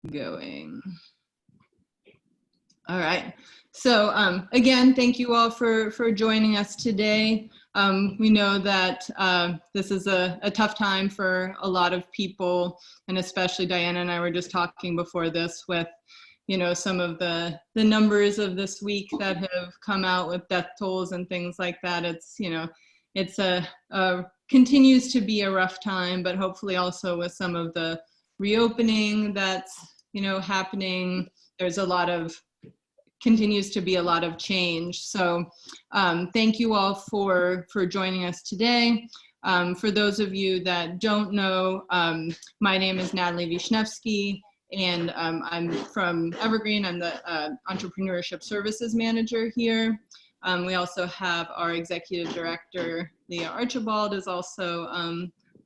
Going. All right. So again, thank you all for joining us today. We know that this is a tough time for a lot of people, and especially Diana and I were just talking before this with, you know, some of the numbers of this week that have come out with death tolls and things like that. It's, you know, it's continues to be a rough time, but hopefully also with some of the reopening that's, you know, happening, there's continues to be a lot of change. So thank you all for joining us today. For those of you that don't know, my name is Natalie Wisniewski, and I'm from Evergreen. I'm the Entrepreneurship Services Manager here. We also have our Executive Director, Leah Archibald, is also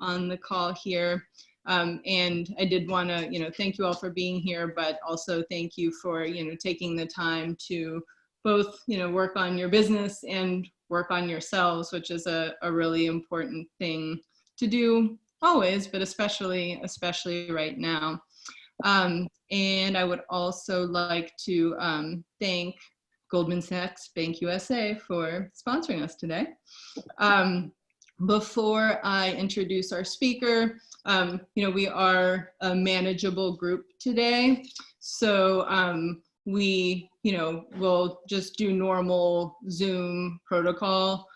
on the call here. And I did want to, you know, thank you all for being here, but also thank you for, you know, taking the time to both, you know, work on your business and work on yourselves, which is a really important thing to do always, but especially right now. And I would also like to thank Goldman Sachs Bank USA for sponsoring us today. Before I introduce our speaker, you know, we are a manageable group today. So we, you know, will just do normal Zoom protocol.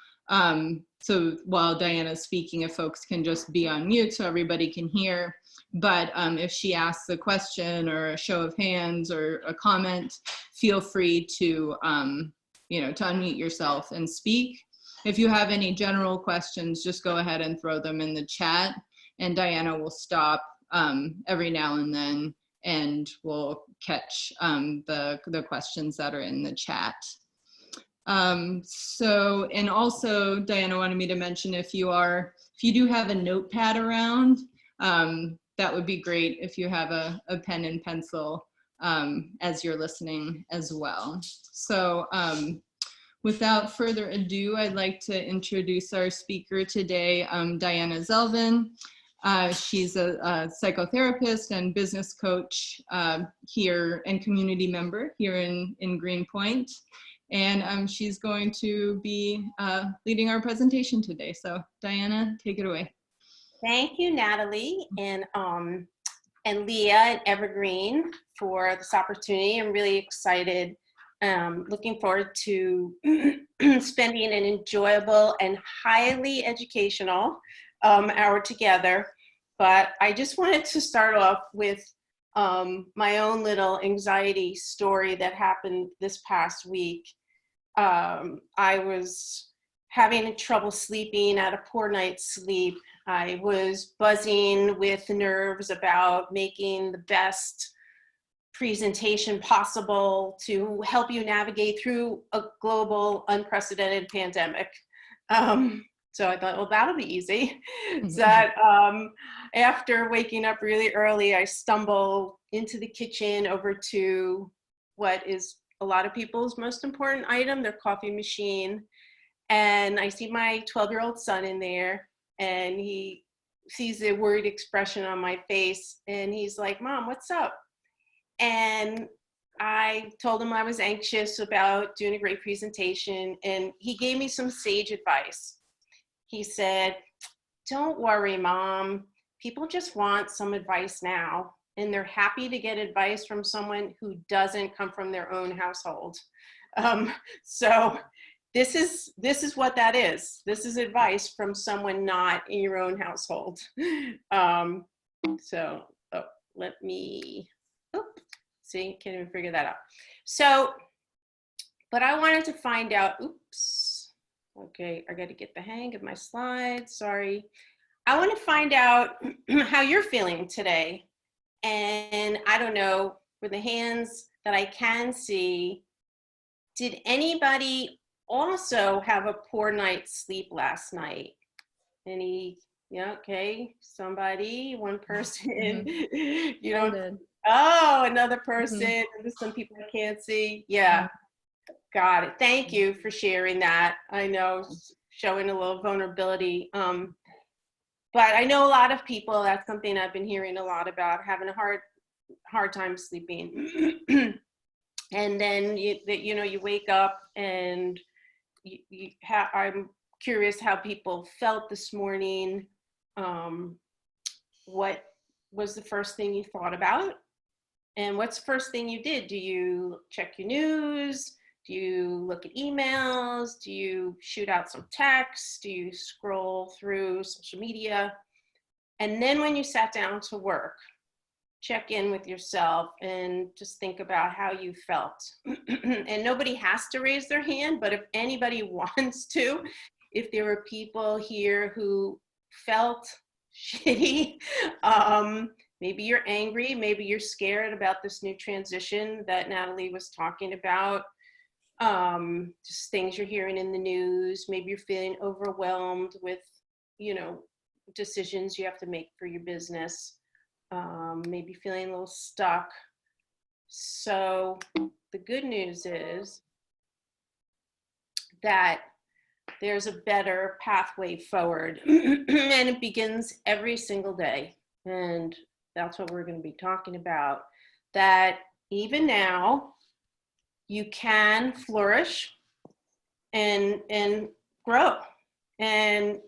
So while Diana's speaking, if folks can just be on mute so everybody can hear. But if she asks a question or a show of hands or a comment, feel free to, you know, to unmute yourself and speak. If you have any general questions, just go ahead and throw them in the chat, and Diana will stop every now and then, and we'll catch the questions that are in the chat. So, and also Diana wanted me to mention, if you do have a notepad around, that would be great if you have a pen and pencil as you're listening as well. So, without further ado, I'd like to introduce our speaker today, Diana Zelvin. She's a psychotherapist and business coach here and community member here in Greenpoint. And she's going to be leading our presentation today. So Diana, take it away. Thank you, Natalie, and Leah and Evergreen for this opportunity. I'm really excited. Looking forward to spending an enjoyable and highly educational hour together. But I just wanted to start off with my own little anxiety story that happened this past week. I was having trouble sleeping, had a poor night's sleep. I was buzzing with nerves about making the best presentation possible to help you navigate through a global unprecedented pandemic. So I thought, well, that'll be easy. So that after waking up really early, I stumble into the kitchen over to what is a lot of people's most important item, their coffee machine. And I see my 12-year-old son in there, and he sees the worried expression on my face, and he's like, "Mom, what's up?" And I told him I was anxious about doing a great presentation, and he gave me some sage advice. He said, "Don't worry, Mom. People just want some advice now, and they're happy to get advice from someone who doesn't come from their own household." So this is what that is. This is advice from someone not in your own household. Let me, see, can't even figure that out. So, but I wanted to find out, okay, I got to get the hang of my slides, sorry. I want to find out how you're feeling today. And I don't know, with the hands that I can see, did anybody also have a poor night's sleep last night? Any, yeah, okay, somebody, one person, you don't, oh, another person, there's some people I can't see, yeah, got it. Thank you for sharing that. I know, showing a little vulnerability, but I know a lot of people, that's something I've been hearing a lot about, having a hard hard time sleeping. And then you wake up and I'm curious how people felt this morning. What was the first thing you thought about? And what's the first thing you did? Do you check your news? Do you look at emails? Do you shoot out some texts? Do you scroll through social media? And then when you sat down to work, check in with yourself and just think about how you felt. And nobody has to raise their hand, but if anybody wants to, if there were people here who felt shitty, maybe you're angry, maybe you're scared about this new transition that Natalie was talking about, just things you're hearing in the news, maybe you're feeling overwhelmed with, decisions you have to make for your business. Maybe feeling a little stuck. So the good news is that there's a better pathway forward and it begins every single day. And that's what we're going to be talking about, that even now you can flourish and grow. And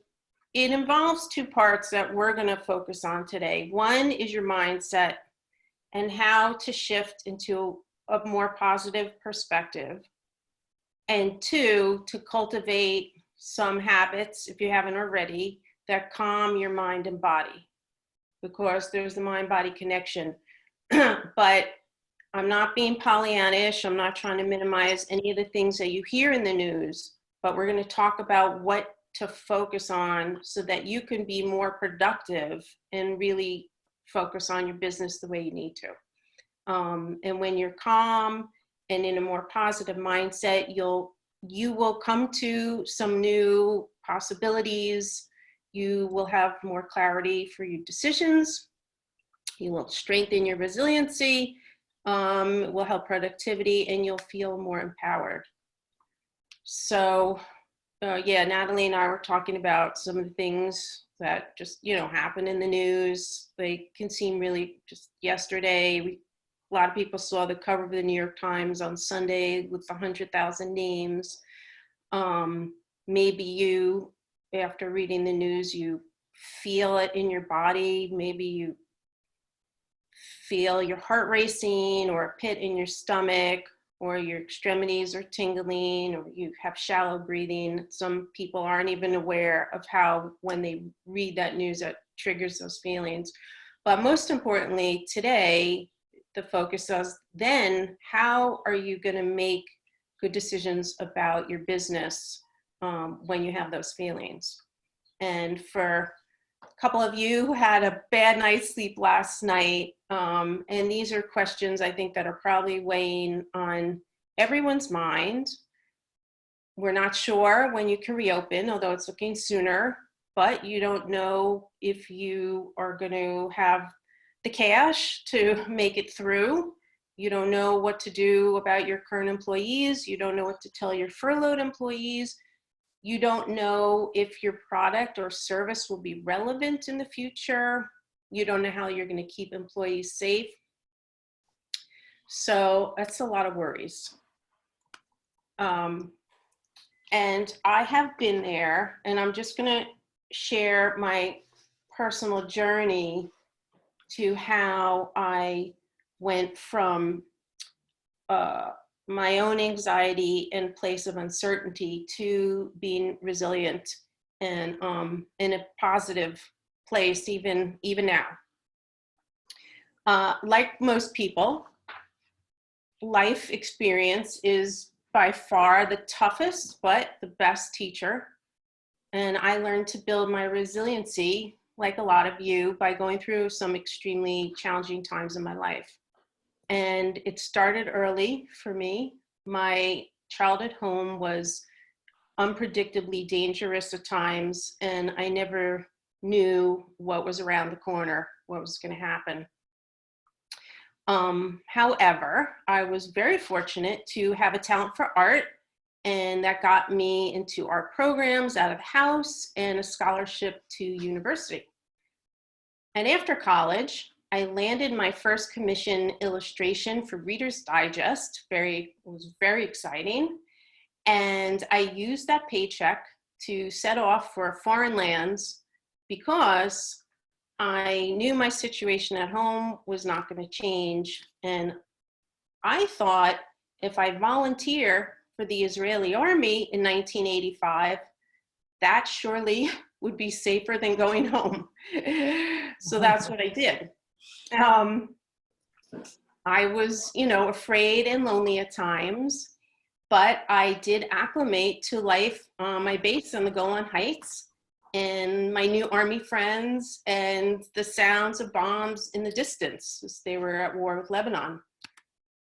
it involves two parts that we're going to focus on today. One is your mindset and how to shift into a more positive perspective. And two, to cultivate some habits, if you haven't already, that calm your mind and body, because there's the mind-body connection. But I'm not being Pollyannish. I'm not trying to minimize any of the things that you hear in the news, but we're going to talk about what to focus on so that you can be more productive and really focus on your business the way you need to. And when you're calm and in a more positive mindset, you will come to some new possibilities. You will have more clarity for your decisions. You will strengthen your resiliency. It will help productivity, and you'll feel more empowered. So Natalie and I were talking about some of the things that just, happen in the news. They can seem really just yesterday. A lot of people saw the cover of the New York Times on Sunday with the 100,000 names. Maybe you, after reading the news, you feel it in your body. Maybe you feel your heart racing or a pit in your stomach, or your extremities are tingling, or you have shallow breathing. Some people aren't even aware of how, when they read that news, that triggers those feelings. But most importantly, today, the focus is then, how are you going to make good decisions about your business when you have those feelings? And for a couple of you who had a bad night's sleep last night, and these are questions I think that are probably weighing on everyone's mind. We're not sure when you can reopen, although it's looking sooner, but you don't know if you are going to have the cash to make it through. You don't know what to do about your current employees. You don't know what to tell your furloughed employees. You don't know if your product or service will be relevant in the future. You don't know how you're going to keep employees safe. So that's a lot of worries. And I have been there, and I'm just going to share my personal journey to how I went from my own anxiety and place of uncertainty to being resilient and in a positive place even now. Like most people, life experience is by far the toughest, but the best teacher. And I learned to build my resiliency, like a lot of you, by going through some extremely challenging times in my life. And it started early for me. My childhood home was unpredictably dangerous at times, and I never knew what was around the corner, what was going to happen. However, I was very fortunate to have a talent for art, and that got me into art programs out of the house and a scholarship to university. And after college, I landed my first commission illustration for Reader's Digest. It was very exciting. And I used that paycheck to set off for foreign lands because I knew my situation at home was not going to change. And I thought if I volunteer for the Israeli army in 1985, that surely would be safer than going home. So that's what I did. I was, afraid and lonely at times, but I did acclimate to life on my base in the Golan Heights and my new army friends and the sounds of bombs in the distance as they were at war with Lebanon.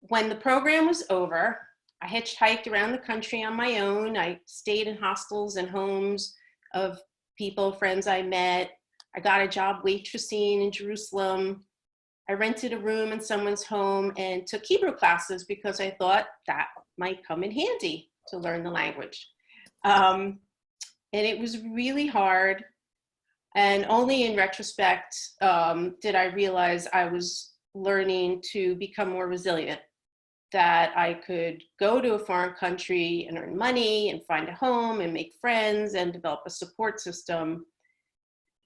When the program was over, I hitchhiked around the country on my own. I stayed in hostels and homes of people, friends I met. I got a job waitressing in Jerusalem. I rented a room in someone's home and took Hebrew classes because I thought that might come in handy to learn the language. And it was really hard. And only in retrospect did I realize I was learning to become more resilient, that I could go to a foreign country and earn money and find a home and make friends and develop a support system.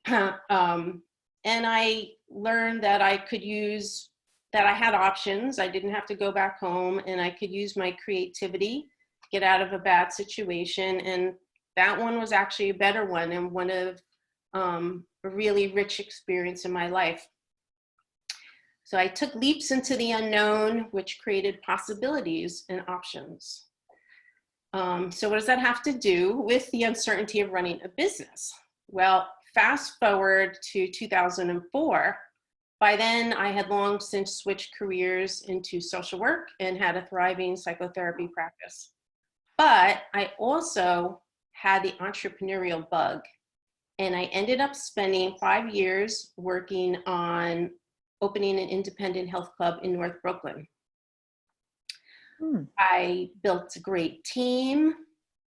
And I learned that I had options. I didn't have to go back home, and I could use my creativity to get out of a bad situation. And that one was actually a better one and one of a really rich experience in my life. So I took leaps into the unknown, which created possibilities and options. So what does that have to do with the uncertainty of running a business? Well, fast forward to 2004. By then, I had long since switched careers into social work and had a thriving psychotherapy practice. But I also had the entrepreneurial bug, and I ended up spending 5 years working on opening an independent health club in North Brooklyn. I built a great team.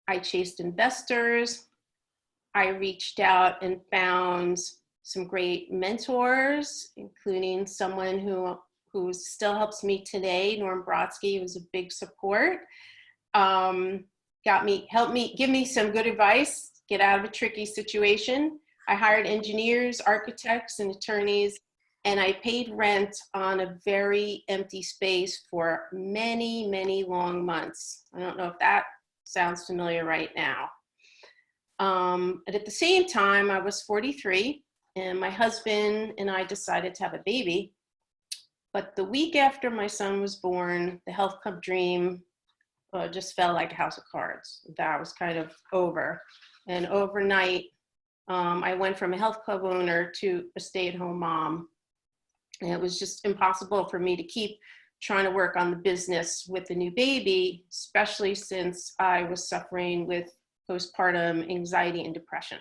I chased investors. I reached out and found some great mentors, including someone who still helps me today, Norm Brodsky, who was a big support. Helped me, give me some good advice, get out of a tricky situation. I hired engineers, architects, and attorneys, and I paid rent on a very empty space for many, many long months. I don't know if that sounds familiar right now. And at the same time, I was 43, and my husband and I decided to have a baby. But the week after my son was born, the health club dream just fell like a house of cards. That was kind of over. And overnight, I went from a health club owner to a stay-at-home mom. And it was just impossible for me to keep trying to work on the business with the new baby, especially since I was suffering with postpartum anxiety and depression.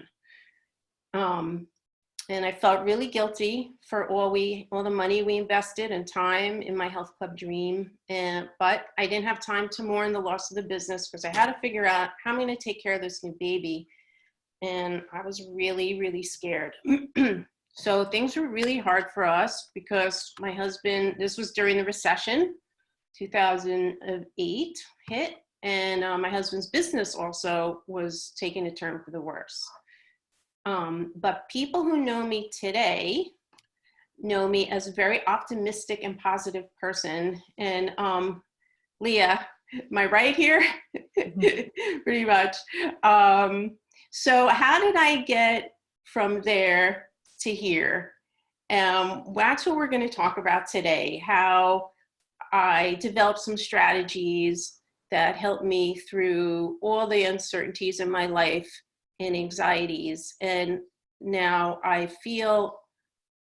And I felt really guilty for all the money we invested and time in my health club dream. But I didn't have time to mourn the loss of the business because I had to figure out how I'm going to take care of this new baby. And I was really, really scared. So things were really hard for us because my husband, this was during the recession, 2008 hit. And my husband's business also was taking a turn for the worse. But people who know me today know me as a very optimistic and positive person. And Leah, am I right here? Pretty much. So how did I get from there to here? That's what we're going to talk about today, how I developed some strategies that helped me through all the uncertainties in my life and anxieties. And now I feel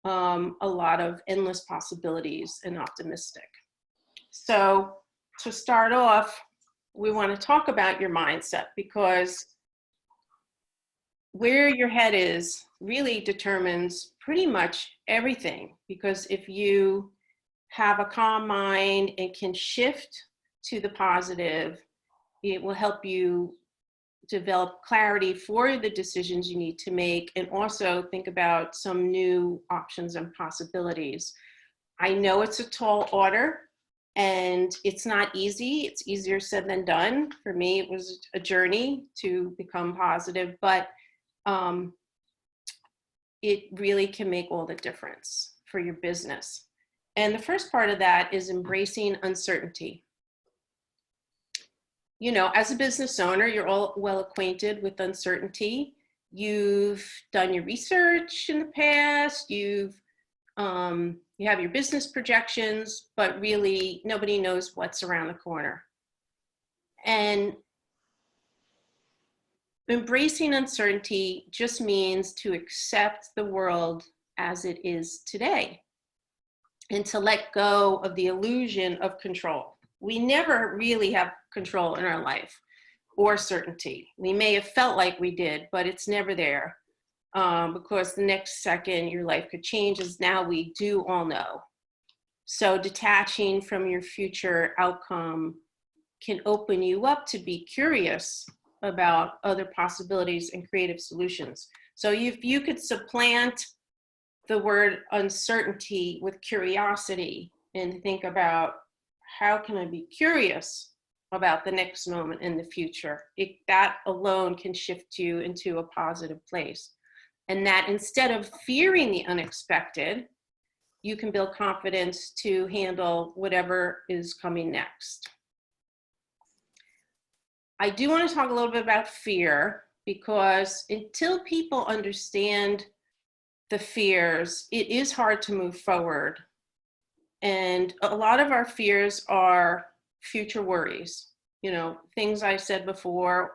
a lot of endless possibilities and optimistic. So to start off, we want to talk about your mindset, because where your head is really determines pretty much everything. Because if you have a calm mind and can shift to the positive, it will help you develop clarity for the decisions you need to make, and also think about some new options and possibilities. I know it's a tall order and it's not easy. It's easier said than done. For me, it was a journey to become positive, but it really can make all the difference for your business. And the first part of that is embracing uncertainty. You know, as a business owner, you're all well acquainted with uncertainty. You've done your research in the past, you have your business projections, but really nobody knows what's around the corner. And embracing uncertainty just means to accept the world as it is today and to let go of the illusion of control. We never really have control in our life or certainty. We may have felt like we did, but it's never there, because the next second your life could change, as now we do all know. So detaching from your future outcome can open you up to be curious about other possibilities and creative solutions. So if you could supplant the word uncertainty with curiosity and think about, how can I be curious about the next moment in the future? That alone can shift you into a positive place. And that instead of fearing the unexpected, you can build confidence to handle whatever is coming next. I do want to talk a little bit about fear, because until people understand the fears, it is hard to move forward. And a lot of our fears are future worries. You know, things I said before,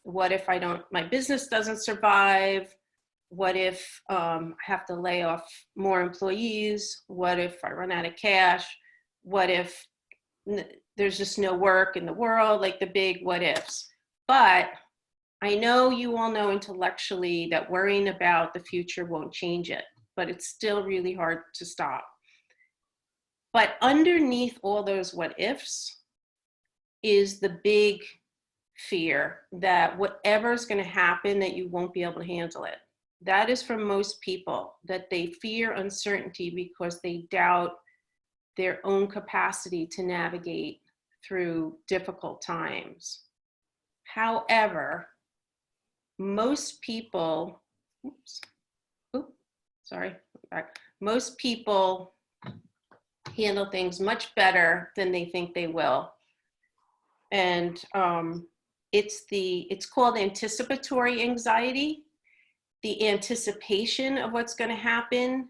what if my business doesn't survive? What if I have to lay off more employees? What if I run out of cash? What if there's just no work in the world? Like the big what ifs. But I know you all know intellectually that worrying about the future won't change it, but it's still really hard to stop. But underneath all those what ifs is the big fear that whatever's going to happen, that you won't be able to handle it. That is for most people, that they fear uncertainty because they doubt their own capacity to navigate through difficult times. However, most people, most people handle things much better than they think they will. And it's called anticipatory anxiety. The anticipation of what's going to happen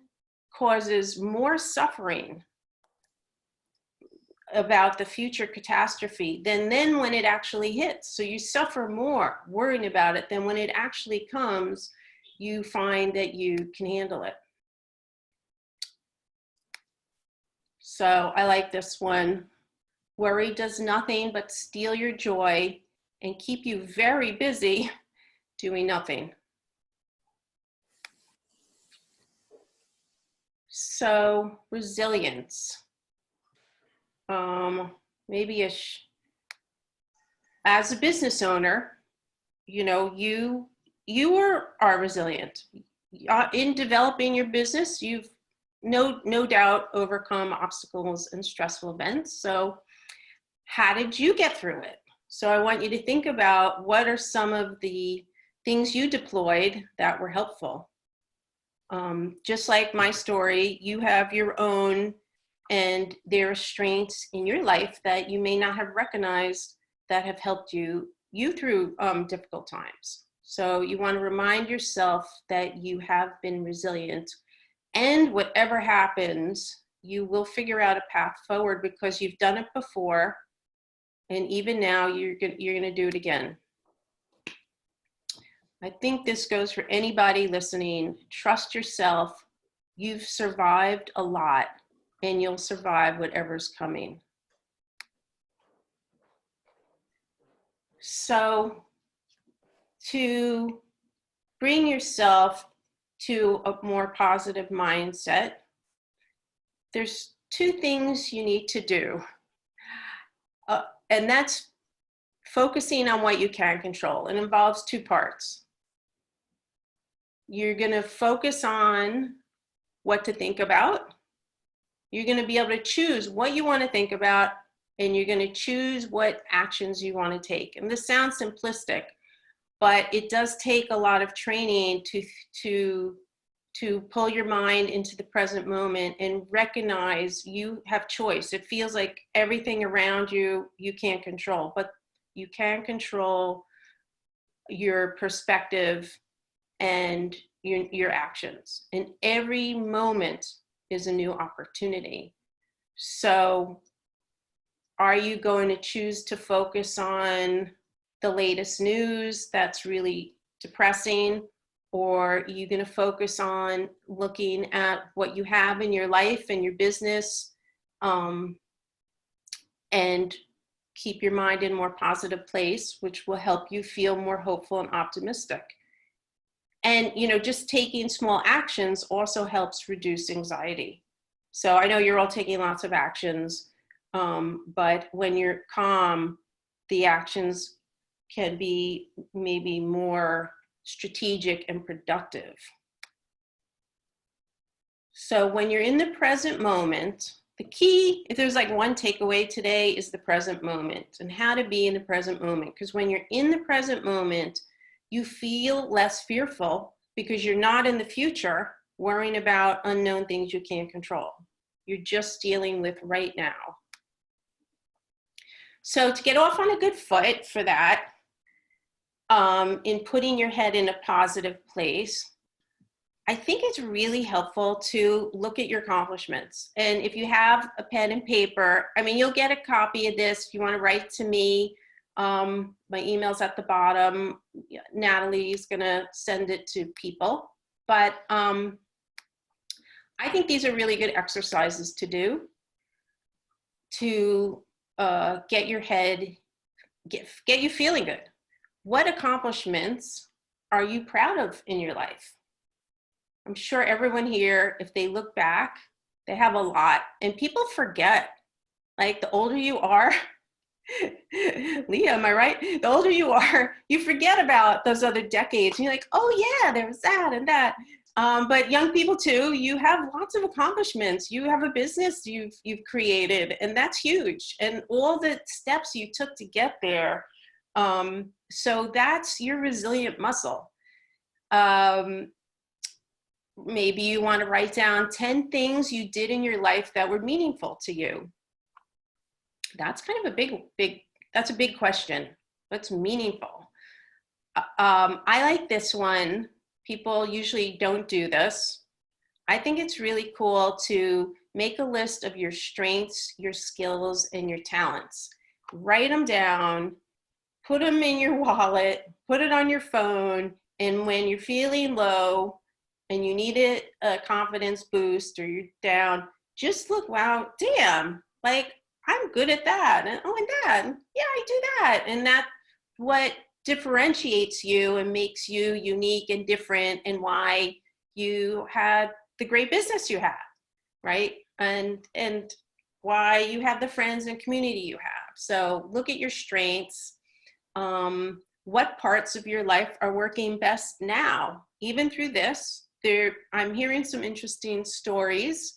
causes more suffering about the future catastrophe than then when it actually hits. So you suffer more worrying about it than when it actually comes, you find that you can handle it. So I like this one. Worry does nothing but steal your joy and keep you very busy doing nothing. So resilience. Maybe as a business owner, you know, you are resilient. In developing your business, you've no doubt overcome obstacles and stressful events. So how did you get through it? So I want you to think about, what are some of the things you deployed that were helpful? Just like my story, you have your own, and there are strengths in your life that you may not have recognized that have helped you through difficult times. So you want to remind yourself that you have been resilient, and whatever happens, you will figure out a path forward because you've done it before, and even now you're gonna do it again. I think this goes for anybody listening. Trust yourself. You've survived a lot, and you'll survive whatever's coming. So to bring yourself to a more positive mindset, there's two things you need to do. And that's focusing on what you can control. It involves two parts. You're going to focus on what to think about. You're going to be able to choose what you want to think about, and you're going to choose what actions you want to take. And this sounds simplistic, but it does take a lot of training to pull your mind into the present moment and recognize you have choice. It feels like everything around you, you can't control, but you can control your perspective and your actions. And every moment is a new opportunity. So are you going to choose to focus on the latest news that's really depressing? Or are you going to focus on looking at what you have in your life and your business, and keep your mind in a more positive place, which will help you feel more hopeful and optimistic? And, you know, just taking small actions also helps reduce anxiety. So I know you're all taking lots of actions, but when you're calm, the actions can be maybe more strategic and productive. So when you're in the present moment, the key, if there's like one takeaway today, is the present moment and how to be in the present moment. Because when you're in the present moment, you feel less fearful because you're not in the future worrying about unknown things you can't control. You're just dealing with right now. So to get off on a good foot for that, in putting your head in a positive place, I think it's really helpful to look at your accomplishments. And if you have a pen and paper, I mean, you'll get a copy of this if you want to write to me. My email's at the bottom. Natalie's going to send it to people. But I think these are really good exercises to do to get your head, get you feeling good. What accomplishments are you proud of in your life? I'm sure everyone here, if they look back, they have a lot. And people forget, like the older you are, Leah, am I right? The older you are, you forget about those other decades. And you're like, oh yeah, there was that and that. But young people too, you have lots of accomplishments. You have a business you've created, and that's huge. And all the steps you took to get there. So that's your resilient muscle. Maybe you want to write down 10 things you did in your life that were meaningful to you. That's kind of that's a big question. What's meaningful? I like this one. People usually don't do this. I think it's really cool to make a list of your strengths, your skills, and your talents. Write them down, put them in your wallet, put it on your phone, and when you're feeling low and you need a confidence boost or you're down, just look, wow, damn, like I'm good at that. And oh, and that, yeah, I do that. And that's what differentiates you and makes you unique and different, and why you had the great business you had, right? And why you have the friends and community you have. So look at your strengths. What parts of your life are working best now, even through this? I'm hearing some interesting stories.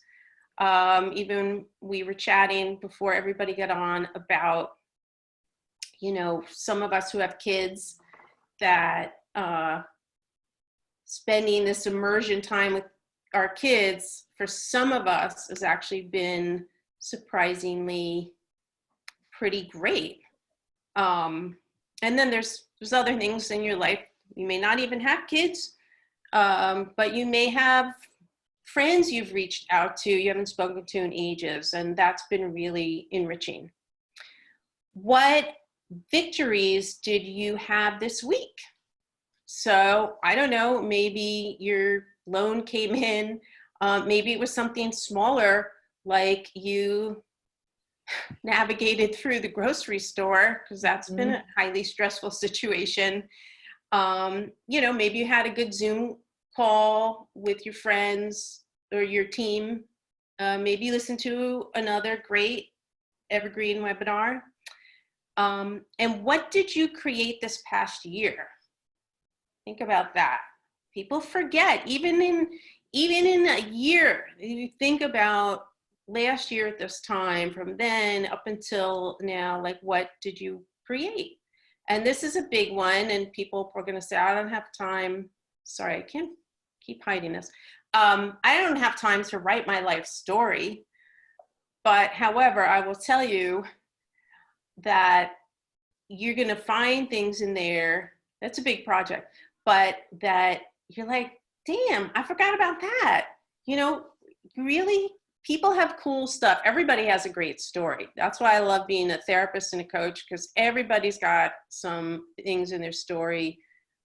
Even we were chatting before everybody got on about, you know, some of us who have kids that spending this immersion time with our kids, for some of us, has actually been surprisingly pretty great. And then there's other things in your life. You may not even have kids, but you may have friends you've reached out to, you haven't spoken to in ages, and that's been really enriching. What victories did you have this week? So I don't know, maybe your loan came in, maybe it was something smaller, like you navigated through the grocery store, because that's been a highly stressful situation. You know, maybe you had a good Zoom call with your friends or your team. Maybe listen to another great evergreen webinar. And what did you create this past year? Think about that. People forget, even in a year, you think about last year at this time, from then up until now, like, what did you create? And this is a big one, and people are going to say, I don't have time. Sorry, I can't keep hiding this. I don't have time to write my life story. But however, I will tell you that you're going to find things in there. That's a big project, but that you're like, damn, I forgot about that. You know, really, people have cool stuff. Everybody has a great story. That's why I love being a therapist and a coach, because everybody's got some things in their story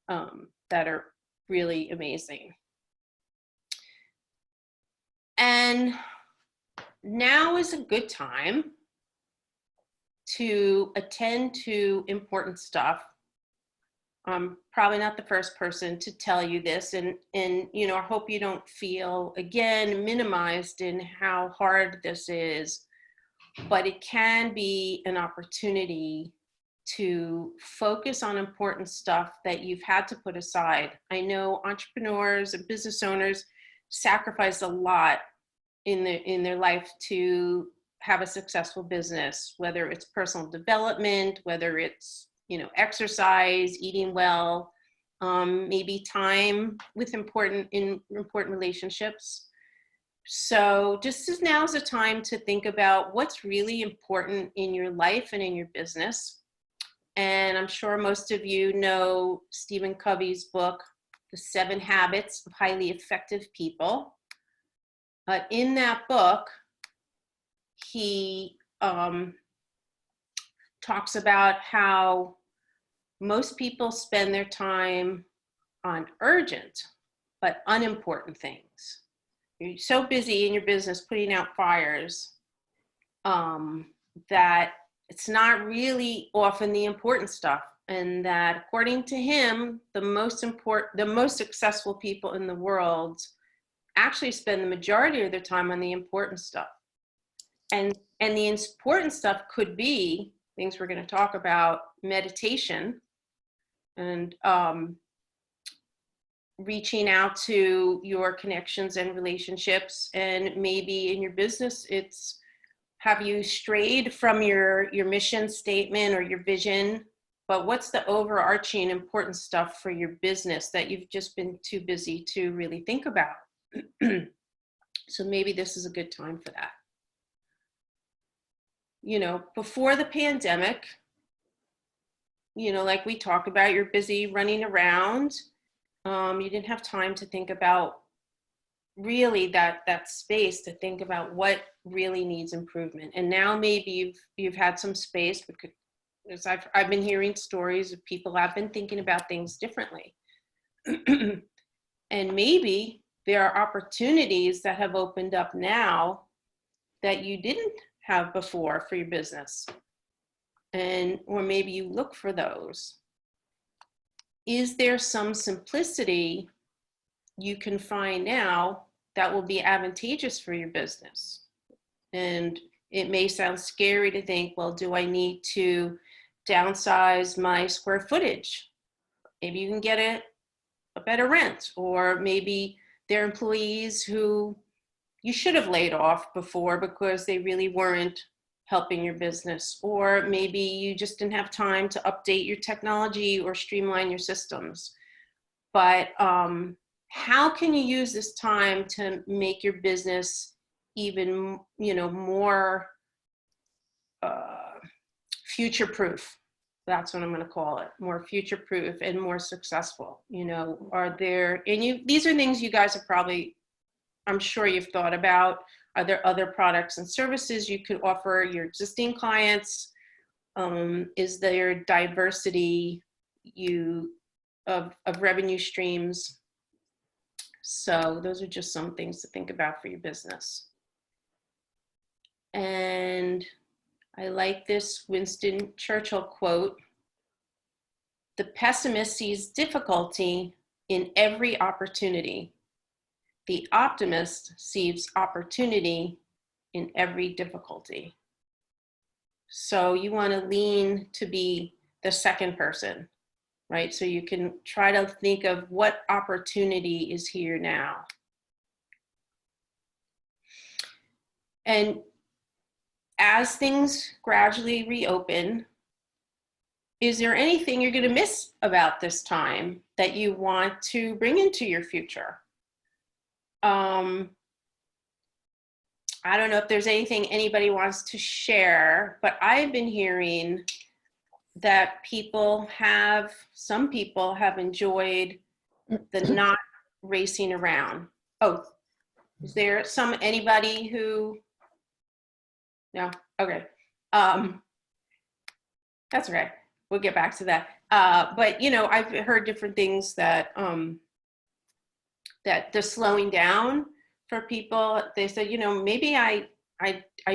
that are really amazing. And now is a good time to attend to important stuff. I'm probably not the first person to tell you this, and you know, I hope you don't feel, again, minimized in how hard this is, but it can be an opportunity to focus on important stuff that you've had to put aside. I know entrepreneurs and business owners sacrifice a lot in their life to have a successful business, whether it's personal development, whether it's, you know, exercise, eating well, maybe time with important relationships. So just as now is a time to think about what's really important in your life and in your business. And I'm sure most of you know Stephen Covey's book, The 7 Habits of Highly Effective People. In that book, he talks about how most people spend their time on urgent but unimportant things. You're so busy in your business putting out fires that it's not really often the important stuff. And that, according to him, the most successful people in the world actually spend the majority of their time on the important stuff. And the important stuff could be things we're going to talk about: meditation and reaching out to your connections and relationships. And maybe in your business, it's, have you strayed from your mission statement or your vision? But what's the overarching important stuff for your business that you've just been too busy to really think about? So maybe this is a good time for that. You know, before the pandemic, you know, like we talked about, you're busy running around. You didn't have time to think about really that space to think about what really needs improvement. And now maybe you've had some space, because I've been hearing stories of people have been thinking about things differently. And maybe there are opportunities that have opened up now that you didn't have before for your business. Or maybe you look for those. Is there some simplicity you can find now that will be advantageous for your business? And it may sound scary to think, well, do I need to downsize my square footage? Maybe you can get a better rent, or maybe there are employees who you should have laid off before because they really weren't helping your business. Or maybe you just didn't have time to update your technology or streamline your systems. But how can you use this time to make your business even, you know, more future-proof? That's what I'm going to call it, more future-proof and more successful. You know, are there, these are things you guys have probably, I'm sure you've thought about. Are there other products and services you could offer your existing clients? Is there diversity of revenue streams? So those are just some things to think about for your business. And I like this Winston Churchill quote: "The pessimist sees difficulty in every opportunity. The optimist sees opportunity in every difficulty." So you want to lean to be the second person, right? So you can try to think of what opportunity is here now. And as things gradually reopen, is there anything you're going to miss about this time that you want to bring into your future? I don't know if there's anything anybody wants to share, but I've been hearing that some people have enjoyed the not racing around. Oh, is there anybody who, no, okay. That's okay. We'll get back to that. But I've heard different things that that the slowing down for people. They said, maybe I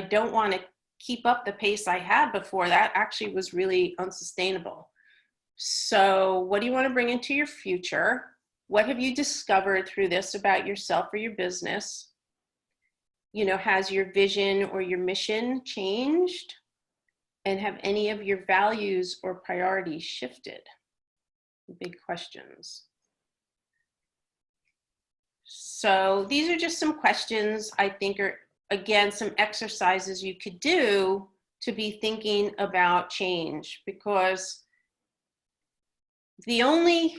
don't want to keep up the pace I had before. That actually was really unsustainable. So what do you want to bring into your future? What have you discovered through this about yourself or your business? Has your vision or your mission changed? And have any of your values or priorities shifted? Big questions. So these are just some questions I think are, again, some exercises you could do to be thinking about change, because the only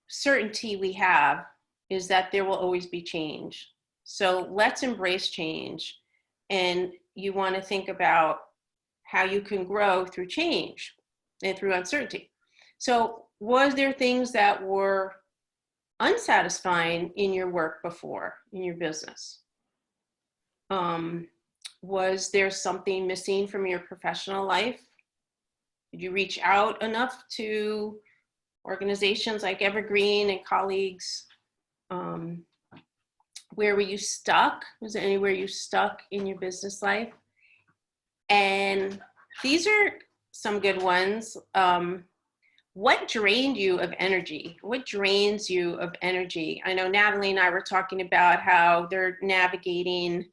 certainty we have is that there will always be change. So let's embrace change. And you want to think about how you can grow through change and through uncertainty. So was there things that were unsatisfying in your work before, in your business? Was there something missing from your professional life? Did you reach out enough to organizations like Evergreen and colleagues? Where were you stuck? Was there anywhere you stuck in your business life? And these are some good ones. What drained you of energy? What drains you of energy? I know Natalie and I were talking about how they're navigating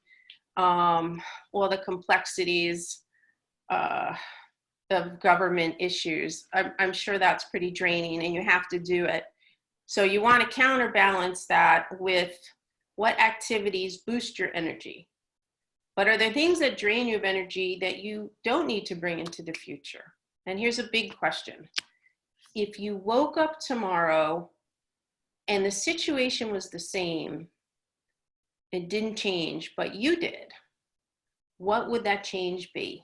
all the complexities of government issues. I'm sure that's pretty draining, and you have to do it. So you want to counterbalance that with what activities boost your energy. But are there things that drain you of energy that you don't need to bring into the future? And here's a big question. If you woke up tomorrow and the situation was the same, it didn't change, but you did, what would that change be?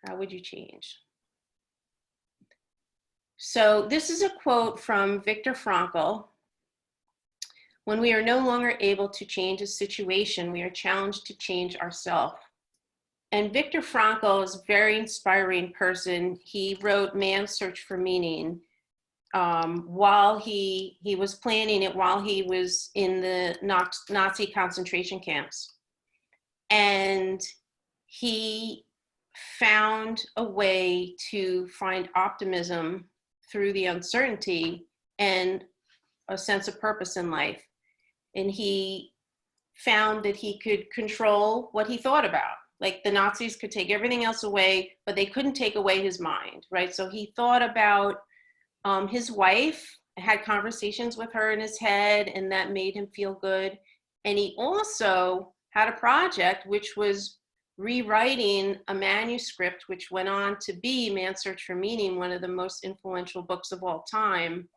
How would you change? So this is a quote from Viktor Frankl. When we are no longer able to change a situation, we are challenged to change ourselves. And Viktor Frankl is a very inspiring person. He wrote Man's Search for Meaning while he was planning it while he was in the Nazi concentration camps. And he found a way to find optimism through the uncertainty and a sense of purpose in life. And he found that he could control what he thought about. Like the Nazis could take everything else away, but they couldn't take away his mind, right? So he thought about his wife, had conversations with her in his head, and that made him feel good. And he also had a project which was rewriting a manuscript which went on to be Man's Search for Meaning, one of the most influential books of all time.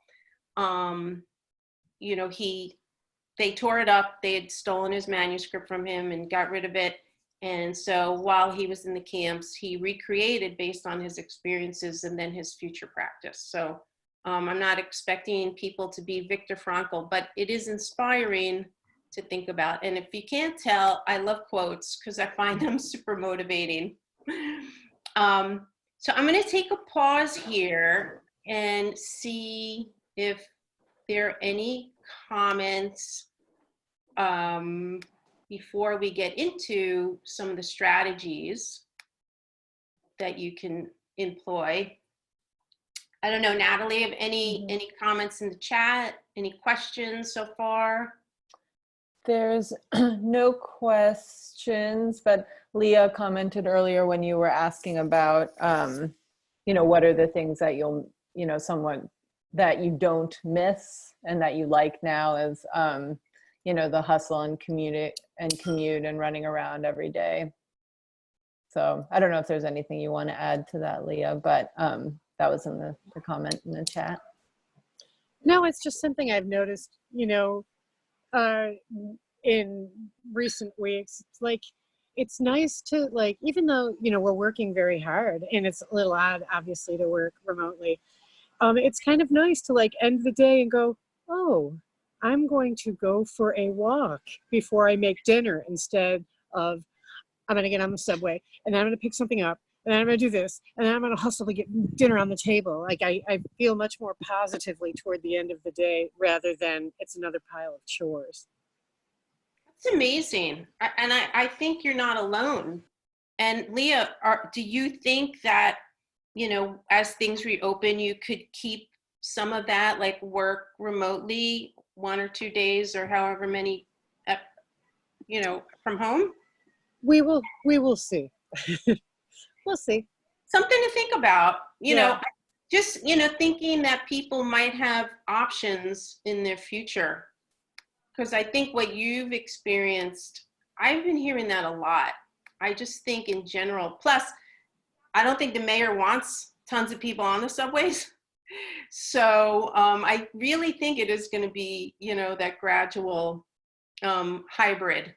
They tore it up. They had stolen his manuscript from him and got rid of it. And so while he was in the camps, he recreated based on his experiences and then his future practice. So I'm not expecting people to be Viktor Frankl, but it is inspiring to think about. And if you can't tell, I love quotes because I find them super motivating. So I'm going to take a pause here and see if there are any comments before we get into some of the strategies that you can employ. I don't know, Natalie, have any comments in the chat? Any questions so far? There's no questions, but Leah commented earlier when you were asking about, what are the things that you'll, somewhat that you don't miss and that you like now is, the hustle and commute and running around every day. So I don't know if there's anything you want to add to that, Leah, but that was in the comment in the chat. No, it's just something I've noticed, in recent weeks. It's like, it's nice to, like, even though, we're working very hard and it's a little odd, obviously, to work remotely. It's kind of nice to like end the day and go, oh, I'm going to go for a walk before I make dinner instead of I'm going to get on the subway and then I'm going to pick something up and then I'm going to do this and then I'm going to hustle to get dinner on the table. Like I feel much more positively toward the end of the day rather than it's another pile of chores. It's amazing. And I think you're not alone. And Leah, do you think that, as things reopen, you could keep some of that, like work remotely 1 or 2 days or however many, from home? We will see. We'll see. Something to think about, just, thinking that people might have options in their future. Because I think what you've experienced, I've been hearing that a lot. I just think in general, plus, I don't think the mayor wants tons of people on the subways. So I really think it is going to be, that gradual hybrid,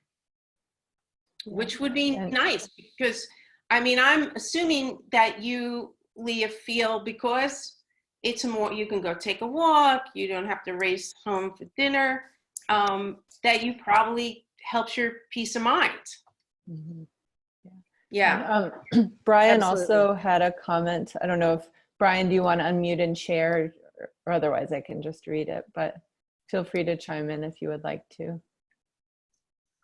which would be nice because, I'm assuming that you, Leah, feel because it's more, you can go take a walk, you don't have to race home for dinner, that you probably helps your peace of mind. Mm-hmm. Yeah. And, Brian Absolutely. also had a comment. I don't know if, Brian, do you want to unmute and share, or otherwise I can just read it, but feel free to chime in if you would like to.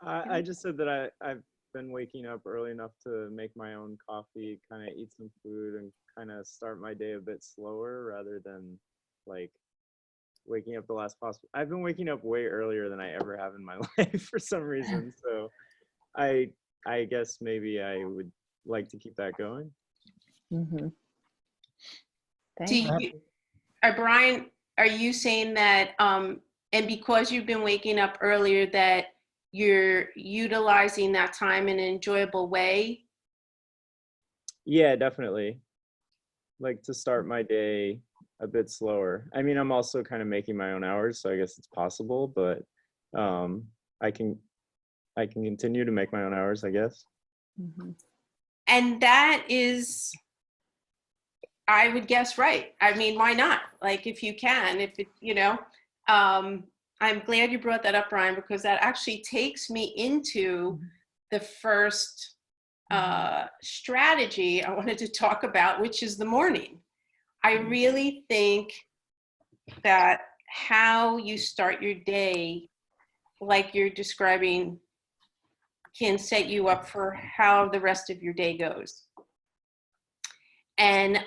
I just said that I've been waking up early enough to make my own coffee, kind of eat some food and kind of start my day a bit slower rather than like waking up the last possible. I've been waking up way earlier than I ever have in my life for some reason. So I guess maybe I would like to keep that going. Mm-hmm. Do you, Brian, are you saying that, and because you've been waking up earlier, that you're utilizing that time in an enjoyable way? Yeah, definitely. Like to start my day a bit slower. I'm also kind of making my own hours, so I guess it's possible, but I can continue to make my own hours, I guess. Mm-hmm. And that is, I would guess, right. Why not? Like, if you can, if it, I'm glad you brought that up, Brian, because that actually takes me into the first strategy I wanted to talk about, which is the morning. I really think that how you start your day, like you're describing, can set you up for how the rest of your day goes. And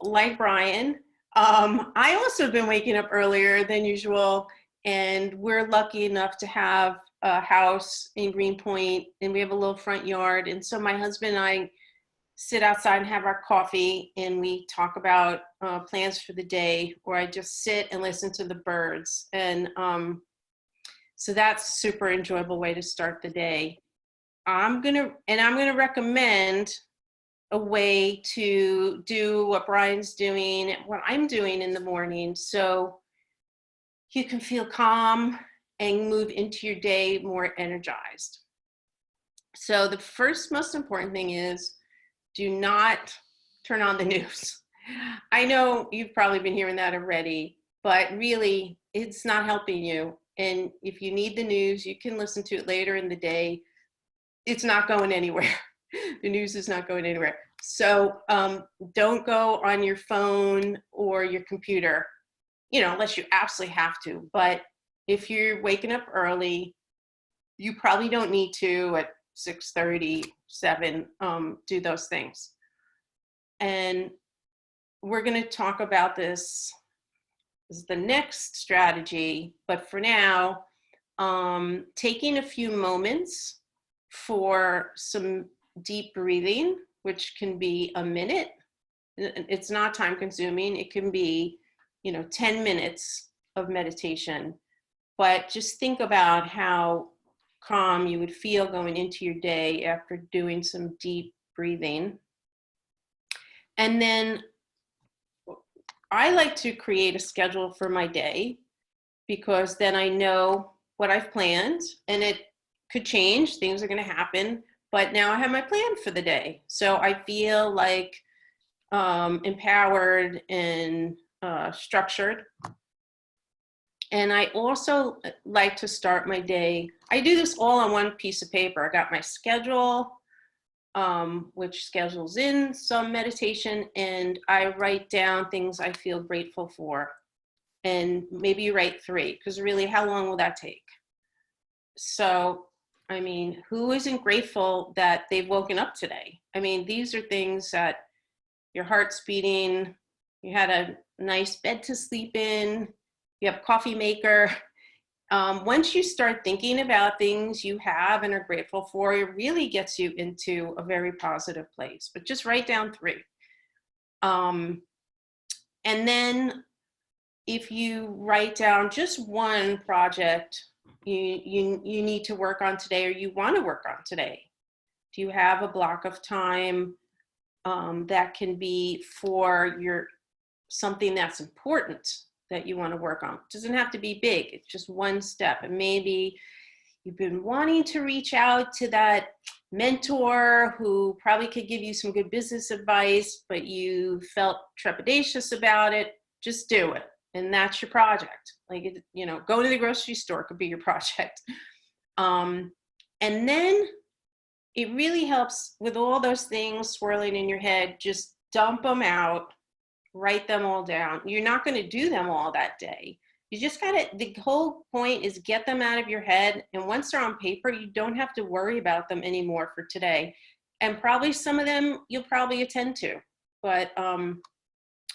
like Brian, I also have been waking up earlier than usual, and we're lucky enough to have a house in Greenpoint, and we have a little front yard. And so my husband and I sit outside and have our coffee, and we talk about plans for the day, or I just sit and listen to the birds. And so that's a super enjoyable way to start the day. I'm gonna recommend a way to do what Brian's doing, what I'm doing in the morning, so you can feel calm and move into your day more energized. So the first most important thing is, do not turn on the news. I know you've probably been hearing that already, but really it's not helping you. And if you need the news, you can listen to it later in the day. It's not going anywhere. The news is not going anywhere. So don't go on your phone or your computer, unless you absolutely have to. But if you're waking up early, you probably don't need to at 6:30, 7, do those things. And we're going to talk about this is the next strategy, but for now, taking a few moments for some deep breathing, which can be a minute. It's not time consuming. It can be, 10 minutes of meditation. But just think about how calm you would feel going into your day after doing some deep breathing. And then I like to create a schedule for my day, because then I know what I've planned, and it could change. Things are going to happen, but now I have my plan for the day. So I feel like empowered and structured. And I also like to start my day. I do this all on one piece of paper. I got my schedule, which schedules in some meditation, and I write down things I feel grateful for. And maybe you write 3, because really, how long will that take? So, I mean, who isn't grateful that they've woken up today? I mean, these are things that your heart's beating, you had a nice bed to sleep in, you have a coffee maker. Once you start thinking about things you have and are grateful for, it really gets you into a very positive place. But just write down 3. And then if you write down just one project you need to work on today, or you want to work on today, do you have a block of time that can be for something that's important that you want to work on? It doesn't have to be big. It's just one step. And maybe you've been wanting to reach out to that mentor who probably could give you some good business advice, but you felt trepidatious about it. Just do it. And that's your project. Like, go to the grocery store could be your project. And then it really helps with all those things swirling in your head, just dump them out, write them all down. You're not going to do them all that day. You just the whole point is get them out of your head. And once they're on paper, you don't have to worry about them anymore for today. And probably some of them you'll probably attend to. But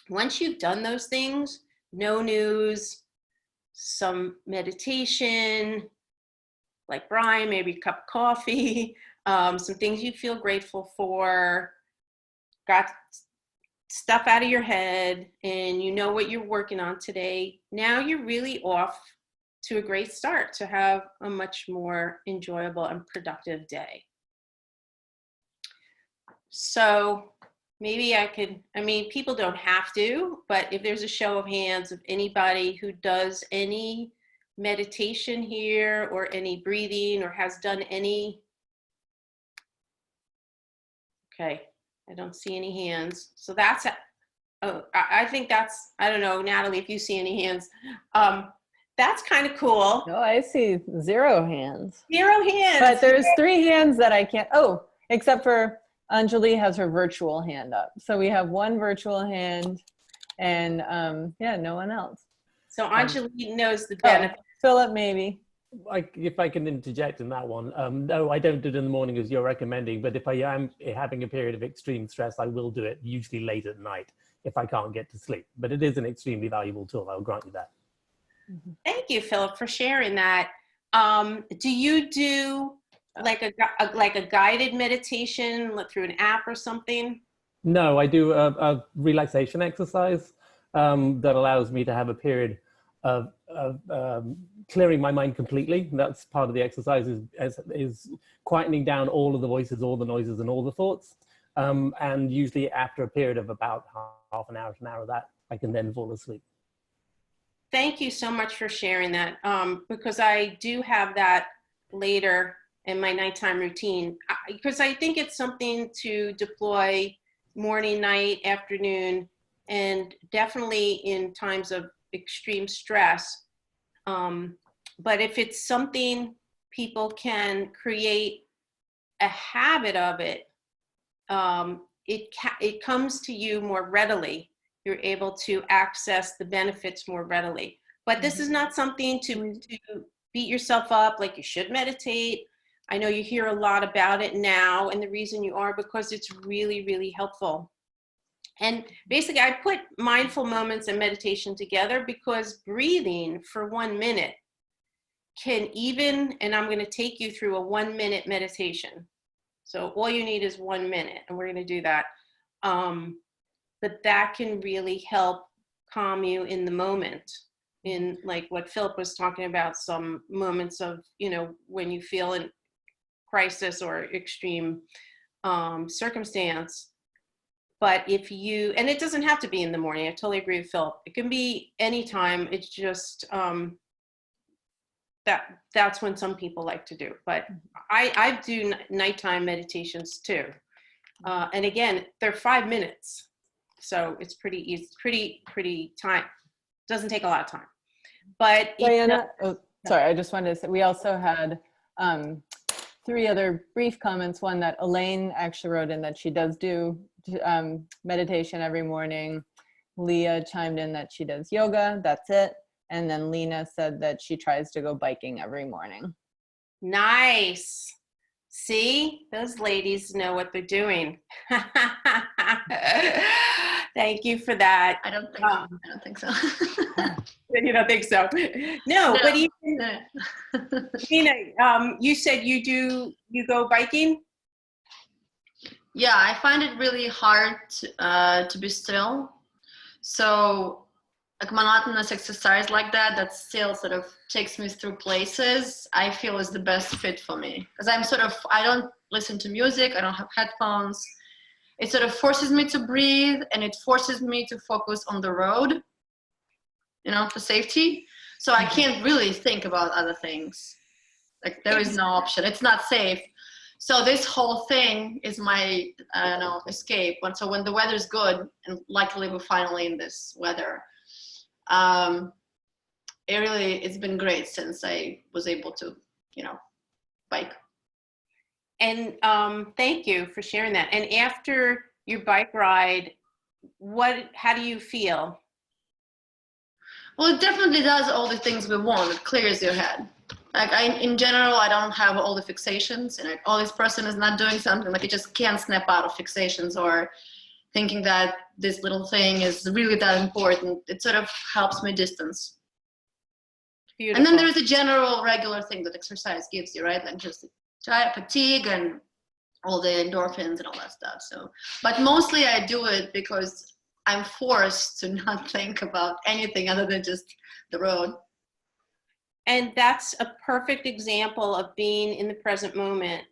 once you've done those things, no news, some meditation, like Brian, maybe a cup of coffee, some things you feel grateful for, got stuff out of your head, and you know what you're working on today. Now you're really off to a great start to have a much more enjoyable and productive day. So maybe people don't have to, but if there's a show of hands of anybody who does any meditation here, or any breathing, or has done any. Okay, I don't see any hands. So that's, I think that's, I don't know, Natalie, if you see any hands. That's kind of cool. No, I see 0 hands. 0 hands. But there's 3 hands that I can't, except for Anjali has her virtual hand up. So we have 1 virtual hand, and no one else. So Anjali knows the benefit. Philip, maybe. If I can interject in that one, no, I don't do it in the morning as you're recommending, but if I am having a period of extreme stress, I will do it usually late at night if I can't get to sleep. But it is an extremely valuable tool, I'll grant you that. Thank you, Philip, for sharing that. Do you do like a guided meditation through an app or something? No, I do a relaxation exercise that allows me to have a period of clearing my mind completely. That's part of the exercise, is quietening down all of the voices, all the noises, and all the thoughts. And usually after a period of about half an hour to an hour of that, I can then fall asleep. Thank you so much for sharing that, because I do have that later in my nighttime routine, because I think it's something to deploy morning, night, afternoon, and definitely in times of extreme stress. But if it's something people can create a habit of it, it comes to you more readily. You're able to access the benefits more readily. But this is not something to beat yourself up like you should meditate. I know you hear a lot about it now, and the reason you are because it's really, really helpful. And basically, I put mindful moments and meditation together because breathing for 1 minute can even, and I'm going to take you through a 1-minute meditation. So all you need is 1 minute, and we're going to do that. But that can really help calm you in the moment, in like what Philip was talking about, some moments of, you know, when you feel in crisis or extreme circumstance. But if you, and it doesn't have to be in the morning, I totally agree with Philip. It can be anytime. It's just that's when some people like to do. But I do nighttime meditations too. And again, they're 5 minutes. So it's pretty easy, pretty time. Doesn't take a lot of time. But Diana, oh, sorry, I just wanted to say, we also had 3 other brief comments. One that Elaine actually wrote in that she does do meditation every morning. Leah chimed in that she does yoga, that's it. And then Lena said that she tries to go biking every morning. nice. See, those ladies know what they're doing. Thank you for that. I don't think I don't think so. You don't think so? No, No. but even No. Nina, you said you go biking? Yeah, I find it really hard to be still. So like monotonous exercise like that still sort of takes me through places, I feel is the best fit for me. Because I don't listen to music, I don't have headphones. It sort of forces me to breathe, and it forces me to focus on the road, you know, for safety. So I can't really think about other things. Like there is no option, it's not safe. So this whole thing is my, I don't know, escape. So when the weather's good, and luckily we're finally in this weather, it's been great since I was able to, you know, bike. And thank you for sharing that. And after your bike ride, how do you feel? Well, it definitely does all the things we want. It clears your head. Like in general, I don't have all the fixations, and oh, this person is not doing something. Like I just can't snap out of fixations or thinking that this little thing is really that important. It sort of helps me distance. Beautiful. And then there's a general regular thing that exercise gives you, right? Like just fatigue and all the endorphins and all that stuff. So, but mostly I do it because I'm forced to not think about anything other than just the road. And that's a perfect example of being in the present moment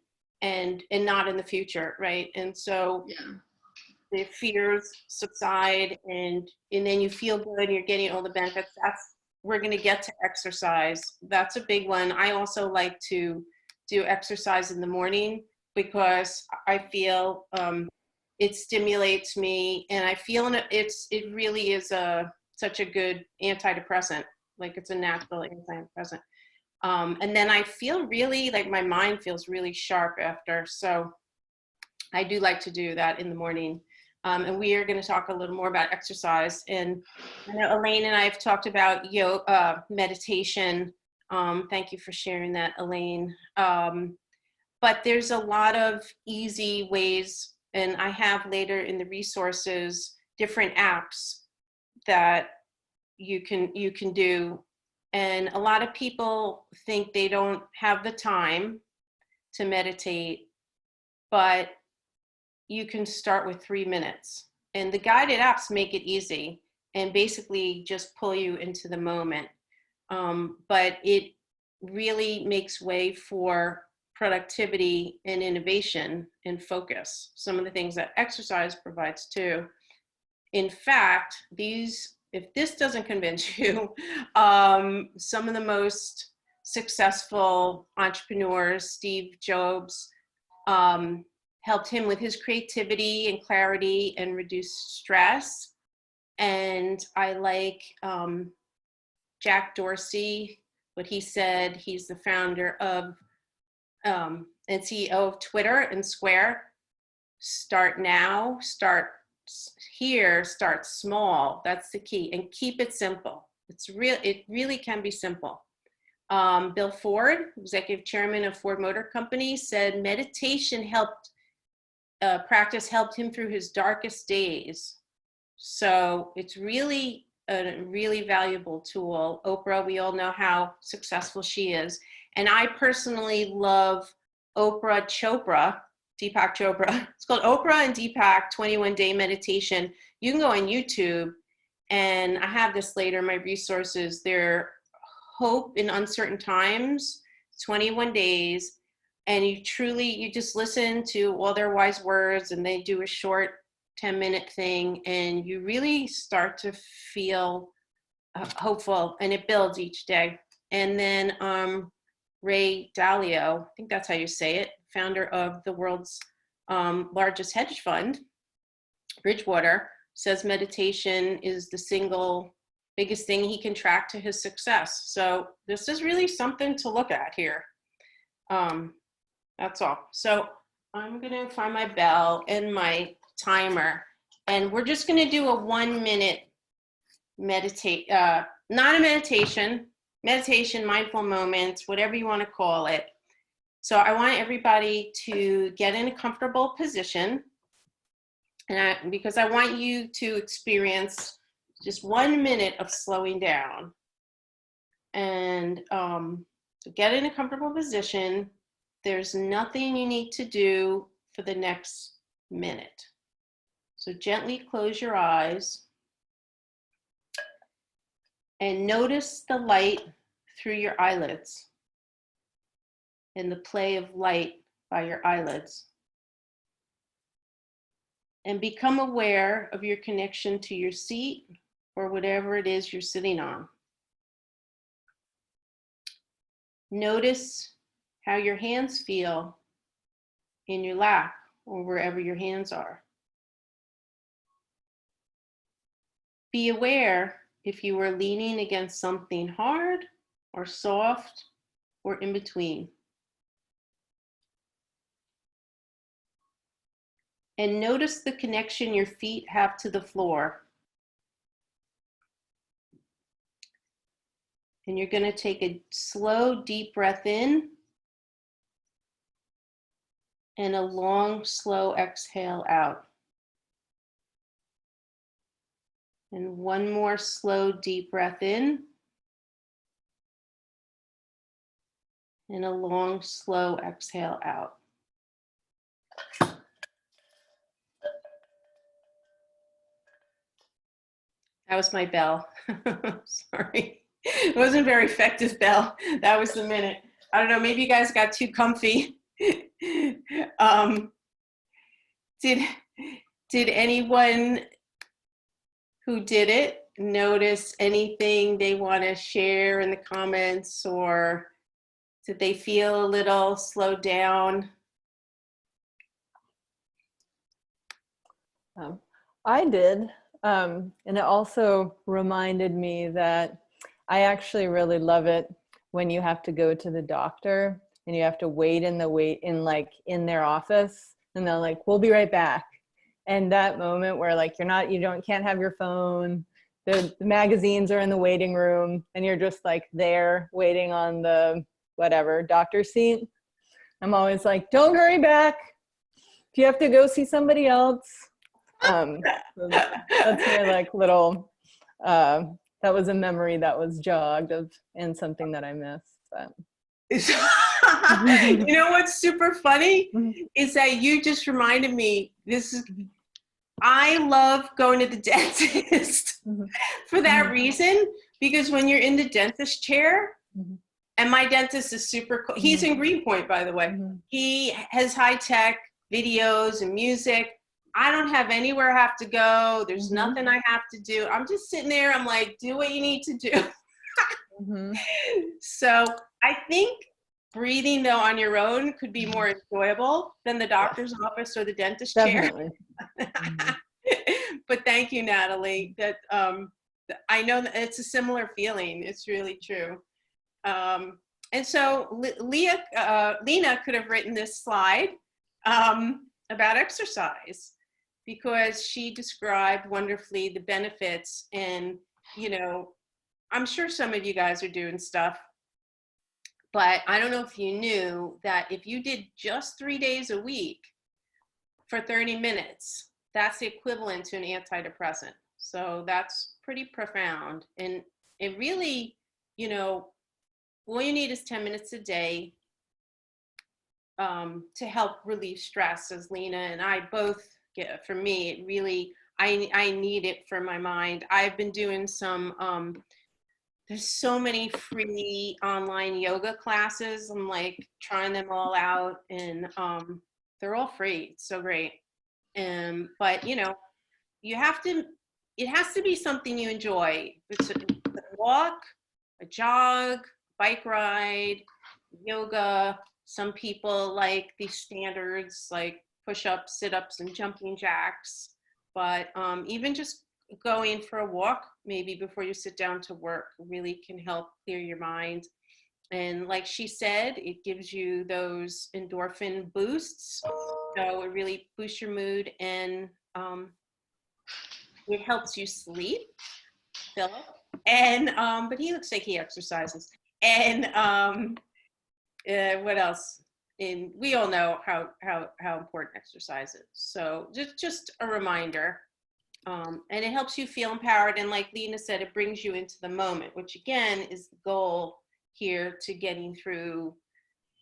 and not in the future, right? And so Yeah. the fears subside, and then you feel good and you're getting all the benefits. We're going to get to exercise. That's a big one. I also like to do exercise in the morning because I feel it stimulates me, and I feel it really is such a good antidepressant. Like it's a natural antidepressant. And then I feel really like my mind feels really sharp after. So I do like to do that in the morning. And we are going to talk a little more about exercise. And I know Elaine and I have talked about yoga, meditation. Thank you for sharing that, Elaine. But there's a lot of easy ways, and I have later in the resources different apps that you can do. And a lot of people think they don't have the time to meditate, but you can start with 3 minutes. And the guided apps make it easy and basically just pull you into the moment. But it really makes way for productivity and innovation and focus. Some of the things that exercise provides too. In fact, if this doesn't convince you, some of the most successful entrepreneurs, Steve Jobs, helped him with his creativity and clarity and reduce stress. And I like Jack Dorsey, what he said. He's the founder of and CEO of Twitter and Square. Start now, start here, start small. That's the key, and keep it simple. It really can be simple. Bill Ford, executive chairman of Ford Motor Company, said meditation practice helped him through his darkest days. So it's really a really valuable tool. Oprah, we all know how successful she is. And I personally love Oprah Chopra, Deepak Chopra. It's called Oprah and Deepak 21-Day Meditation. You can go on YouTube, and I have this later in my resources. They're Hope in Uncertain Times, 21 days. And you just listen to all their wise words, and they do a short 10-minute thing, and you really start to feel hopeful, and it builds each day. And then Ray Dalio, I think that's how you say it, founder of the world's largest hedge fund, Bridgewater, says meditation is the single biggest thing he can track to his success. So this is really something to look at here. That's all. So I'm gonna find my bell and my timer, and we're just gonna do a 1-minute not a meditation, mindful moments, whatever you wanna call it. So I want everybody to get in a comfortable position, and because I want you to experience just 1 minute of slowing down. And so get in a comfortable position. There's nothing you need to do for the next minute. So gently close your eyes and notice the light through your eyelids and the play of light by your eyelids. And become aware of your connection to your seat or whatever it is you're sitting on. Notice how your hands feel in your lap or wherever your hands are. Be aware if you are leaning against something hard or soft or in between. And notice the connection your feet have to the floor. And you're going to take a slow, deep breath in and a long, slow exhale out. And one more slow, deep breath in and a long, slow exhale out. That was my bell. Sorry. It wasn't a very effective bell. That was the minute. I don't know, maybe you guys got too comfy. Did anyone who did it notice anything they want to share in the comments, or did they feel a little slowed down? I did. And it also reminded me that I actually really love it when you have to go to the doctor and you have to wait in their office, and they're like, we'll be right back. And that moment where like can't have your phone, the magazines are in the waiting room, and you're just like there waiting on the whatever doctor seat. I'm always like, don't hurry back. If you have to go see somebody else. So that's my like little, that was a memory that was jogged and something that I missed. But. You know what's super funny is that you just reminded me, I love going to the dentist for that reason, because when you're in the dentist chair, and my dentist is super cool. He's in Greenpoint, by the way. He has high-tech videos and music. I don't have anywhere I have to go. There's nothing I have to do. I'm just sitting there. I'm like, do what you need to do. So I think breathing though on your own could be more enjoyable than the doctor's office or the dentist chair. But thank you, Natalie. That I know that it's a similar feeling. It's really true. And so Lena could have written this slide about exercise, because she described wonderfully the benefits. And, you know, I'm sure some of you guys are doing stuff, but I don't know if you knew that if you did just 3 days a week for 30 minutes, that's the equivalent to an antidepressant. So that's pretty profound. And it really, you know, all you need is 10 minutes a day to help relieve stress, as Lena and I both get. For me, it really, I need it for my mind. I've been doing some, there's so many free online yoga classes. I'm like trying them all out, and they're all free. It's so great. But you know, you have to, it has to be something you enjoy. It's a walk, a jog, bike ride, yoga. Some people like these standards like push-ups, sit-ups, and jumping jacks. But even just going for a walk maybe before you sit down to work really can help clear your mind. And like she said, it gives you those endorphin boosts. So it really boosts your mood, and it helps you sleep, Philip. And but he looks like he exercises. And what else? And we all know how important exercise is. So just a reminder. And it helps you feel empowered. And like Lena said, it brings you into the moment, which again is the goal here to getting through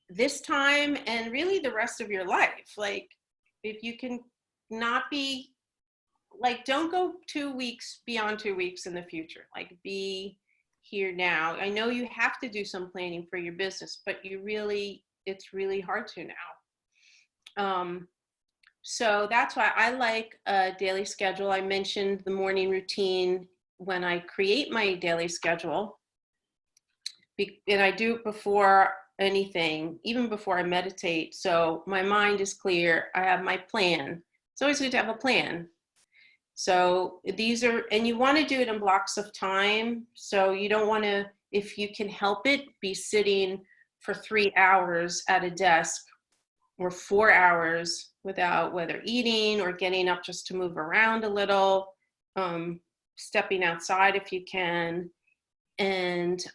this time and really the rest of your life. Like if you can not be, like, don't go 2 weeks beyond 2 weeks in the future, like be here now. I know you have to do some planning for your business, but it's really hard to now. So that's why I like a daily schedule. I mentioned the morning routine when I create my daily schedule, and I do it before anything, even before I meditate. So my mind is clear. I have my plan. It's always good to have a plan. So these are, and you want to do it in blocks of time. So you don't want to, if you can help it, be sitting for 3 hours at a desk or 4 hours without whether eating or getting up just to move around a little, stepping outside if you can, and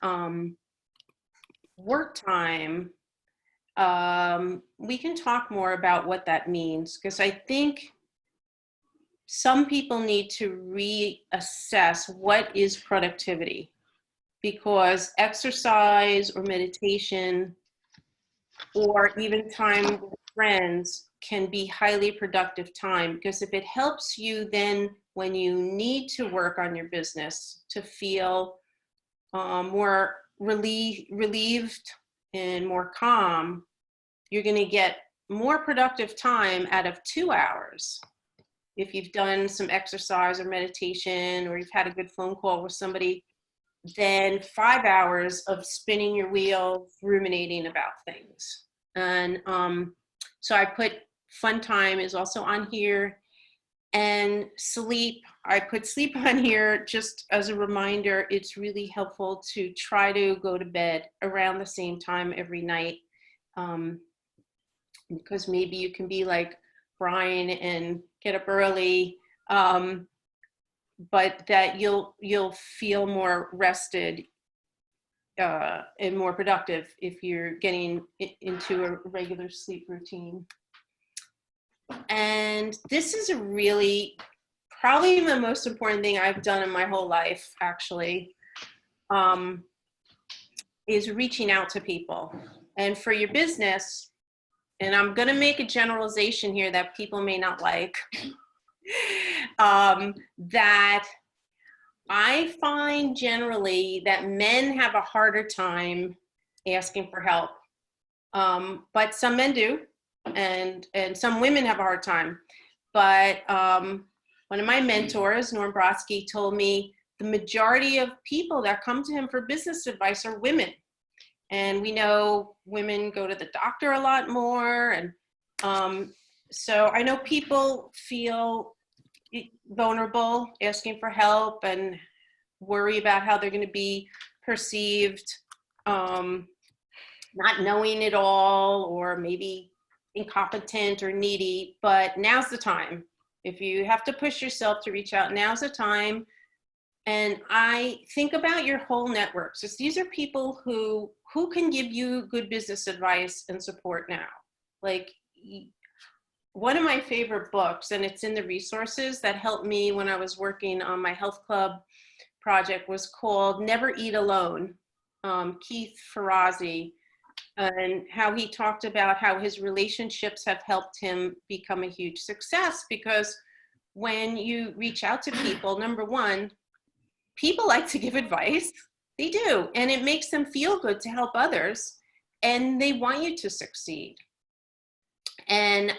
work time. We can talk more about what that means, because I think some people need to reassess what is productivity, because exercise or meditation or even time with friends can be highly productive time, because if it helps you then when you need to work on your business to feel more relieved and more calm, you're going to get more productive time out of 2 hours. If you've done some exercise or meditation, or you've had a good phone call with somebody, than 5 hours of spinning your wheel, ruminating about things. And so I put fun time is also on here, and sleep. I put sleep on here just as a reminder. It's really helpful to try to go to bed around the same time every night, because maybe you can be like Brian and get up early, but that you'll feel more rested and more productive if you're getting into a regular sleep routine. And this is a really, probably the most important thing I've done in my whole life, actually, is reaching out to people. And for your business, and I'm going to make a generalization here that people may not like, that I find generally that men have a harder time asking for help, but some men do, and some women have a hard time. But one of my mentors, Norm Brodsky, told me the majority of people that come to him for business advice are women. And we know women go to the doctor a lot more. And so I know people feel vulnerable asking for help and worry about how they're going to be perceived, not knowing it all, or maybe incompetent or needy. But now's the time. If you have to push yourself to reach out, now's the time. And I think about your whole network. So these are people who can give you good business advice and support now. Like, one of my favorite books, and it's in the resources that helped me when I was working on my health club project, was called Never Eat Alone, Keith Ferrazzi, and how he talked about how his relationships have helped him become a huge success. Because when you reach out to people, number one, people like to give advice. They do. And it makes them feel good to help others. And they want you to succeed. And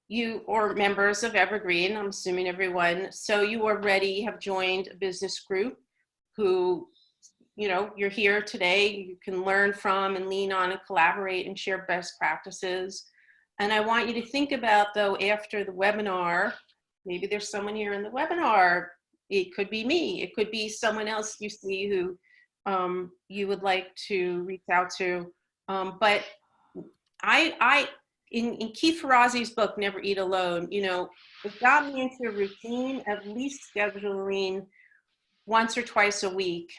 you or members of Evergreen, I'm assuming everyone, so you already have joined a business group who, you know, you're here today, you can learn from and lean on and collaborate and share best practices. And I want you to think about, though, after the webinar, maybe there's someone here in the webinar, it could be me, it could be someone else you see who you would like to reach out to. But in Keith Ferrazzi's book, Never Eat Alone, you know, it got me into a routine of at least scheduling once or twice a week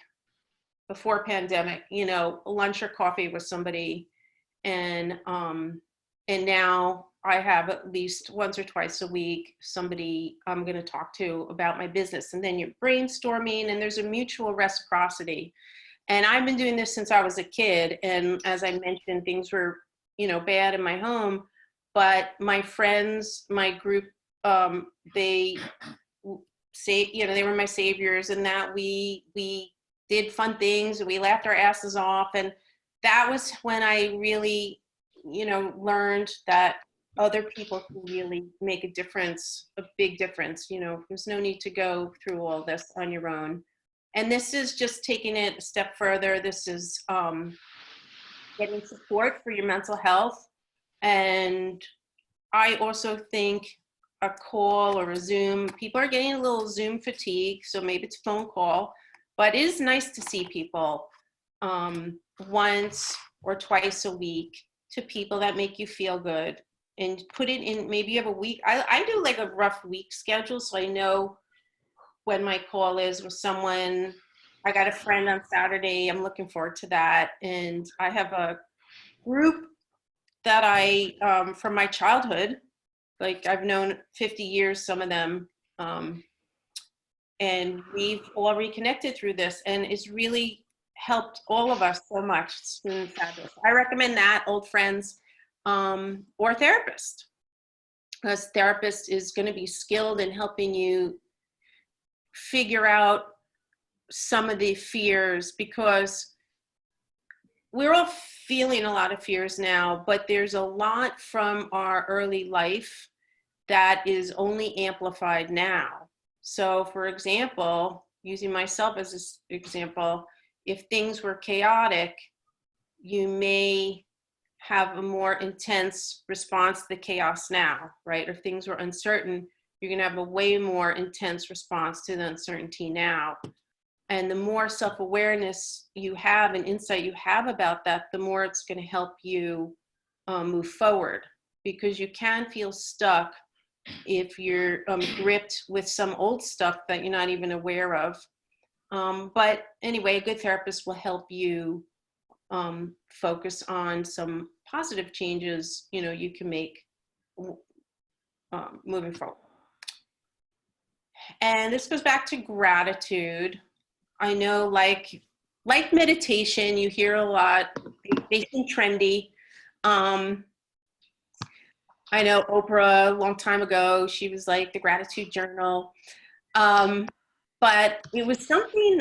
before pandemic, you know, lunch or coffee with somebody. And now I have at least once or twice a week somebody I'm going to talk to about my business. And then you're brainstorming and there's a mutual reciprocity. And I've been doing this since I was a kid. And as I mentioned, things were, you know, bad in my home, but my friends, my group, they say, you know, they were my saviors, and that we did fun things and we laughed our asses off. And that was when I really, you know, learned that other people can really make a difference, a big difference. You know, there's no need to go through all this on your own. And this is just taking it a step further. This is getting support for your mental health. And I also think a call or a Zoom, people are getting a little Zoom fatigue, so maybe it's a phone call, but it is nice to see people once or twice a week, to people that make you feel good, and put it in, maybe you have a week. I do like a rough week schedule, so I know when my call is with someone. I got a friend on Saturday, I'm looking forward to that. And I have a group that I, from my childhood, like I've known 50 years, some of them, and we've all reconnected through this, and it's really helped all of us so much. It's been fabulous. I recommend that, old friends, or therapist, because therapist is going to be skilled in helping you figure out some of the fears, because we're all feeling a lot of fears now, but there's a lot from our early life that is only amplified now. So for example, using myself as an example, if things were chaotic, you may have a more intense response to the chaos now, right? If things were uncertain, you're gonna have a way more intense response to the uncertainty now. And the more self-awareness you have and insight you have about that, the more it's gonna help you move forward, because you can feel stuck if you're gripped with some old stuff that you're not even aware of. But anyway, a good therapist will help you focus on some positive changes, you know, you can make moving forward. And this goes back to gratitude. I know, like meditation, you hear a lot, they seem trendy. I know Oprah a long time ago, she was like the gratitude journal. But it was something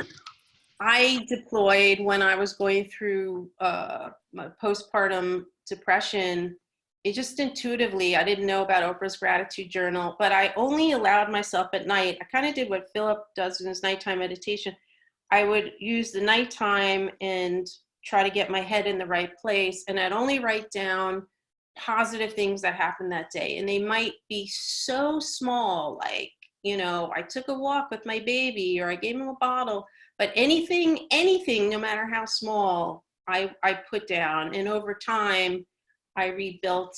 I deployed when I was going through my postpartum depression. It just intuitively, I didn't know about Oprah's gratitude journal, but I only allowed myself at night. I kind of did what Philip does in his nighttime meditation. I would use the nighttime and try to get my head in the right place. And I'd only write down positive things that happened that day. And they might be so small, like, you know, I took a walk with my baby, or I gave him a bottle, but anything, no matter how small, I put down. And over time, I rebuilt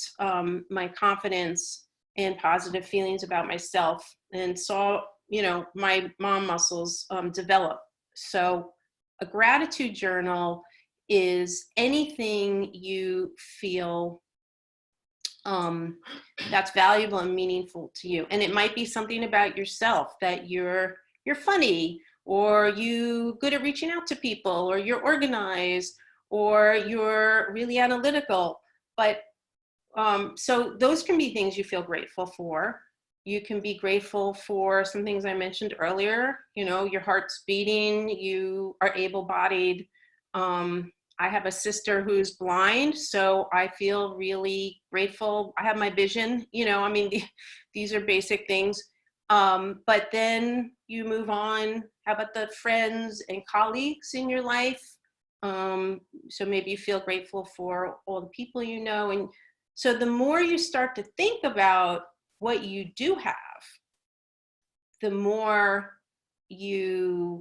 my confidence and positive feelings about myself, and saw, you know, my mom muscles develop. So a gratitude journal is anything you feel that's valuable and meaningful to you. And it might be something about yourself, that you're funny, or you good at reaching out to people, or you're organized, or you're really analytical. But so those can be things you feel grateful for. You can be grateful for some things I mentioned earlier. You know, your heart's beating, you are able-bodied. I have a sister who's blind, so I feel really grateful. I have my vision, you know, I mean, these are basic things. But then you move on. How about the friends and colleagues in your life? So maybe you feel grateful for all the people you know. And so the more you start to think about what you do have, the more you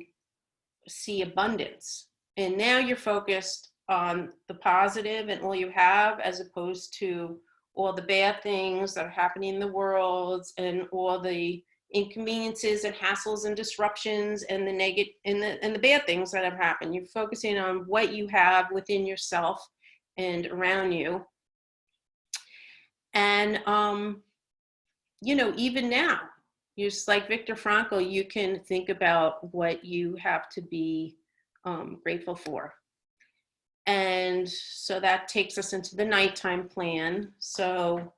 see abundance. And now you're focused on the positive and all you have, as opposed to all the bad things that are happening in the world, and all the inconveniences and hassles and disruptions and the negative and the bad things that have happened. You're focusing on what you have within yourself and around you. And you know, even now, just like Viktor Frankl, you can think about what you have to be grateful for. And so that takes us into the nighttime plan. So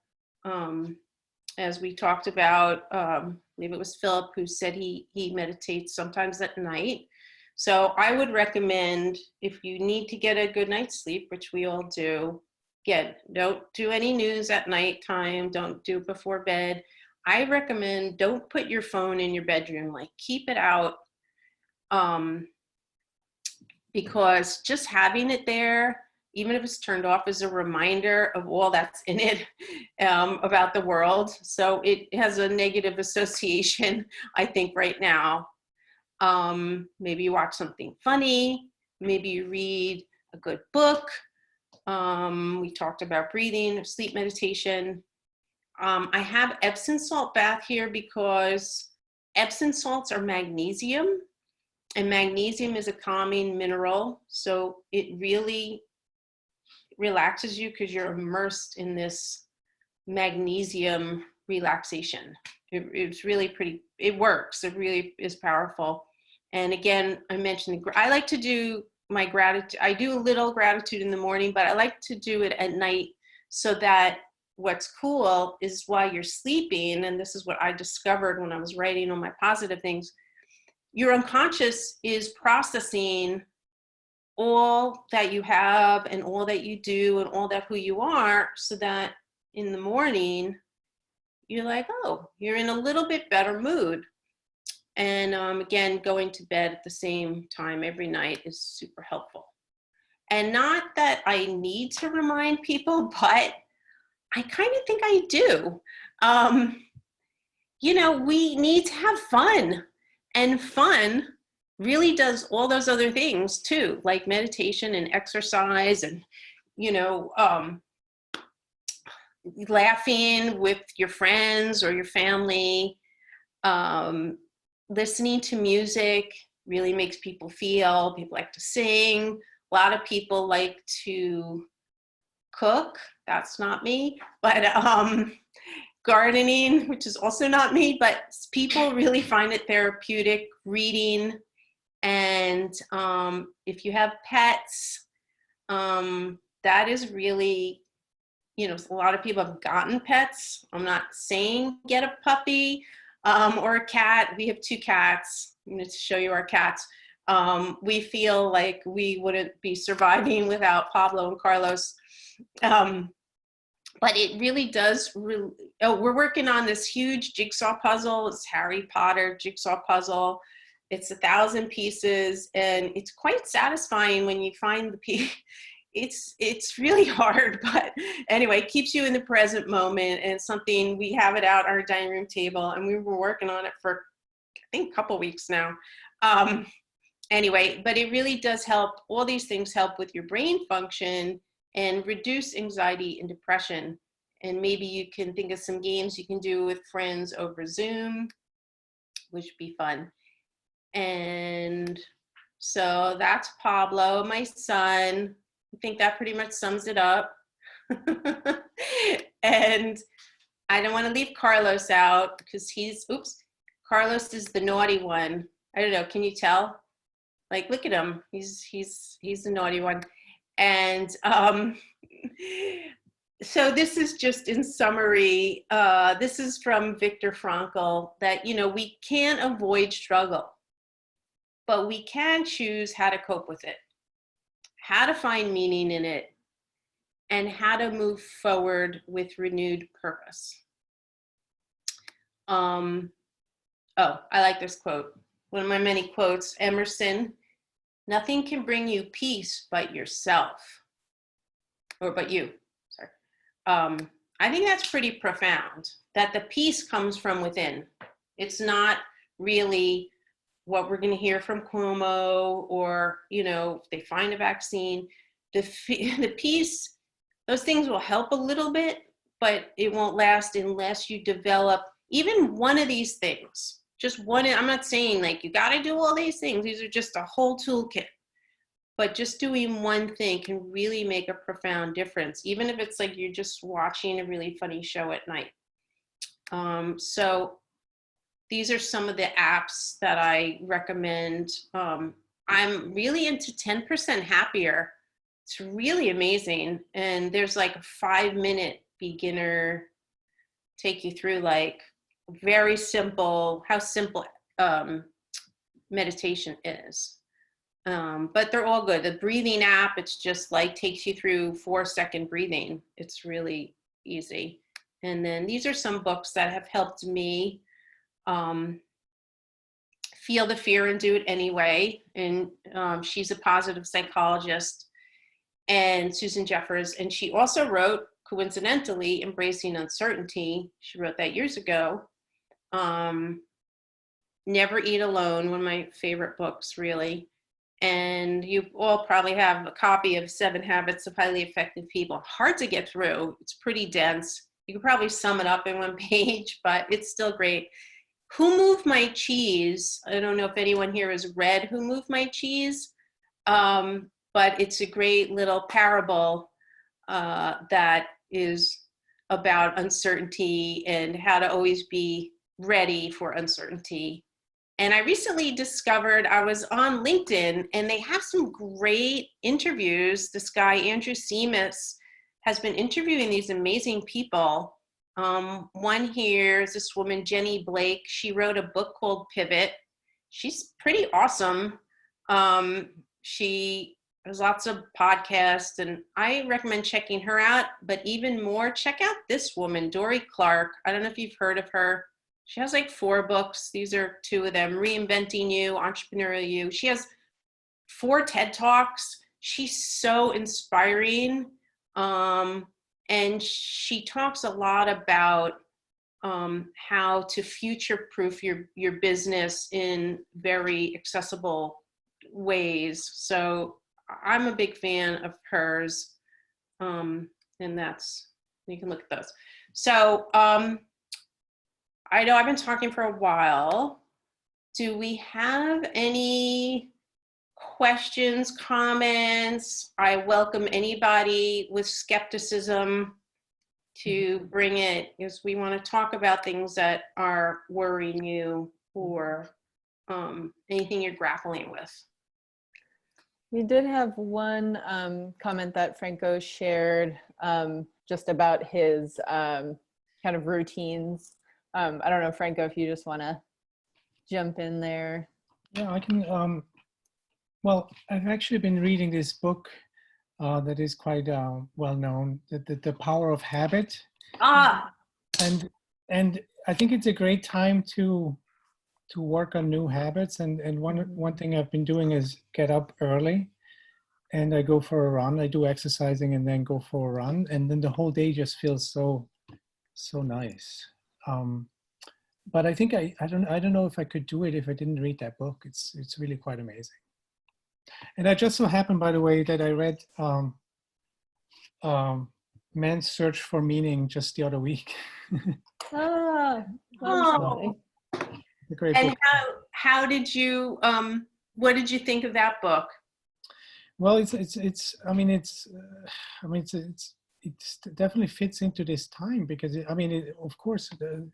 as we talked about, I believe it was Philip who said he meditates sometimes at night. So I would recommend, if you need to get a good night's sleep, which we all do, don't do any news at nighttime, don't do it before bed. I recommend don't put your phone in your bedroom, like keep it out, because just having it there, even if it's turned off, is a reminder of all that's in it about the world. So it has a negative association, I think, right now. Maybe you watch something funny, maybe you read a good book. We talked about breathing, sleep meditation. I have Epsom salt bath here because Epsom salts are magnesium, and magnesium is a calming mineral. So it really relaxes you because you're immersed in this magnesium relaxation. It's really pretty, it works. It really is powerful. And again, I mentioned, I like to do my gratitude. I do a little gratitude in the morning, but I like to do it at night, so that what's cool is while you're sleeping, and this is what I discovered when I was writing on my positive things, your unconscious is processing all that you have and all that you do and all that who you are, so that in the morning, you're like, oh, you're in a little bit better mood. And again, going to bed at the same time every night is super helpful. And not that I need to remind people, but I kind of think I do. You know, we need to have fun, and fun really does all those other things too, like meditation and exercise, and, you know, laughing with your friends or your family, listening to music really makes people feel. People like to sing. A lot of people like to cook. That's not me. But gardening, which is also not me, but people really find it therapeutic. Reading. And if you have pets, that is really, you know, a lot of people have gotten pets. I'm not saying get a puppy or a cat. We have 2 cats. I'm going to show you our cats. We feel like we wouldn't be surviving without Pablo and Carlos. But it really does, we're working on this huge jigsaw puzzle. It's Harry Potter jigsaw puzzle. It's 1,000 pieces, and it's quite satisfying when you find the piece. It's really hard, but anyway, it keeps you in the present moment, and something, we have it out on our dining room table, and we were working on it for, I think, a couple weeks now. Anyway, but it really does help. All these things help with your brain function and reduce anxiety and depression. And maybe you can think of some games you can do with friends over Zoom, which would be fun. And so that's Pablo, my son. I think that pretty much sums it up. And I don't want to leave Carlos out because Carlos is the naughty one. I don't know. Can you tell? Like, look at him. He's the naughty one. And so this is just in summary. This is from Viktor Frankl, that, you know, we can't avoid struggle, but we can choose how to cope with it, how to find meaning in it, and how to move forward with renewed purpose. Oh, I like this quote. One of my many quotes, Emerson: "Nothing can bring you peace but yourself," or but you, sorry. I think that's pretty profound, that the peace comes from within. It's not really what we're going to hear from Cuomo, or, you know, if they find a vaccine. The peace, those things will help a little bit, but it won't last unless you develop even one of these things. Just one. I'm not saying like you got to do all these things. These are just a whole toolkit. But just doing one thing can really make a profound difference, even if it's like you're just watching a really funny show at night. So these are some of the apps that I recommend. I'm really into 10% Happier. It's really amazing. And there's like a 5-minute beginner, take you through like very simple, how simple meditation is. But they're all good. The breathing app, it's just like takes you through 4-second breathing. It's really easy. And then these are some books that have helped me. Feel the Fear and Do It Anyway. And she's a positive psychologist, and Susan Jeffers. And she also wrote, coincidentally, Embracing Uncertainty. She wrote that years ago. Never Eat Alone, one of my favorite books, really. And you all probably have a copy of 7 Habits of Highly Effective People. Hard to get through. It's pretty dense. You could probably sum it up in one page, but it's still great. Who Moved My Cheese? I don't know if anyone here has read Who Moved My Cheese, but it's a great little parable that is about uncertainty and how to always be ready for uncertainty. And I recently discovered, I was on LinkedIn, and they have some great interviews. This guy, Andrew Seamus, has been interviewing these amazing people. One here is this woman, Jenny Blake. She wrote a book called Pivot. She's pretty awesome. She has lots of podcasts, and I recommend checking her out. But even more, check out this woman, Dory Clark. I don't know if you've heard of her. She has like 4 books. These are 2 of them: Reinventing You, Entrepreneurial You. She has 4 TED Talks. She's so inspiring. And she talks a lot about how to future-proof your business in very accessible ways. So I'm a big fan of hers. And that's, you can look at those. So I know I've been talking for a while. Do we have any questions, comments? I welcome anybody with skepticism to bring it, because we want to talk about things that are worrying you, or anything you're grappling with. We did have one comment that Franco shared just about his kind of routines. I don't know, Franco, if you just want to jump in there. Yeah, I can. Well, I've actually been reading this book that is quite well known, the Power of Habit. And I think it's a great time to work on new habits. And one thing I've been doing is get up early, and I go for a run. I do exercising and then go for a run, and then the whole day just feels so nice. But I think I don't know if I could do it if I didn't read that book. It's really quite amazing. And I just so happened, by the way, that I read Man's Search for Meaning just the other week. That was funny. A great And book. how did you, what did you think of that book? Well, it's definitely fits into this time because I mean, of course,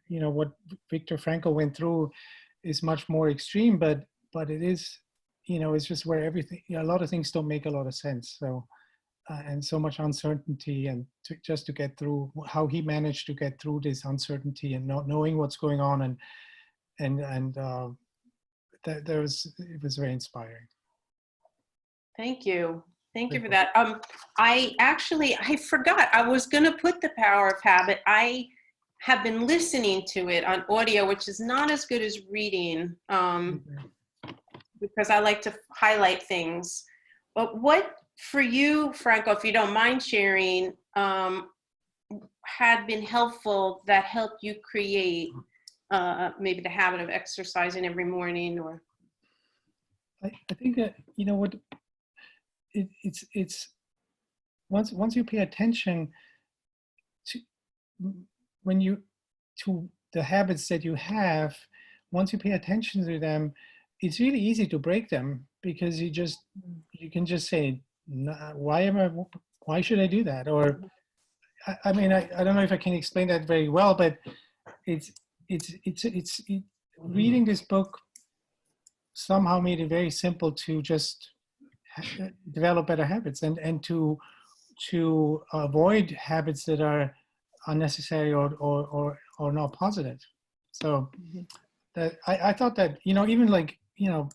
you know what Viktor Frankl went through is much more extreme, but it is, you know, it's just where everything, you know, a lot of things don't make a lot of sense. So and so much uncertainty, and just to get through, how he managed to get through this uncertainty and not knowing what's going on, and it was very inspiring. Thank you. Thank you for that. I forgot. I was going to put The Power of Habit. I have been listening to it on audio, which is not as good as reading, because I like to highlight things. But what, for you, Franco, if you don't mind sharing, had been helpful that helped you create maybe the habit of exercising every morning? Or I think that, you know what, it's once you pay attention to the habits that you have, once you pay attention to them, it's really easy to break them, because you can just say, why should I do that? Or I mean, I don't know if I can explain that very well, but it's reading this book somehow made it very simple to just develop better habits and to avoid habits that are unnecessary or not positive. So that I thought that, you know, even like, you know,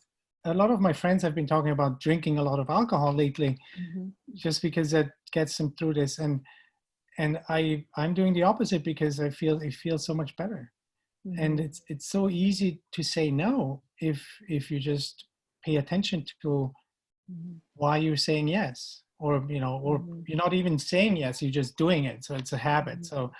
a lot of my friends have been talking about drinking a lot of alcohol lately, just because that gets them through this. And I'm doing the opposite, because I feel it feels so much better. And it's so easy to say no if you just pay attention to why you're saying yes, or you know, or you're not even saying yes, you're just doing it. So it's a habit. So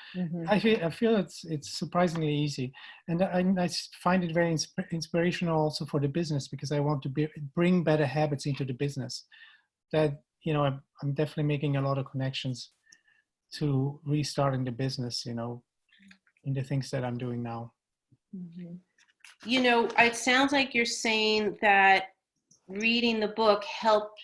I feel it's surprisingly easy, and I find it very inspirational also for the business, because I want to bring better habits into the business. That, you know, I'm definitely making a lot of connections to restarting the business, you know, in the things that I'm doing now. You know, it sounds like you're saying that reading the book helped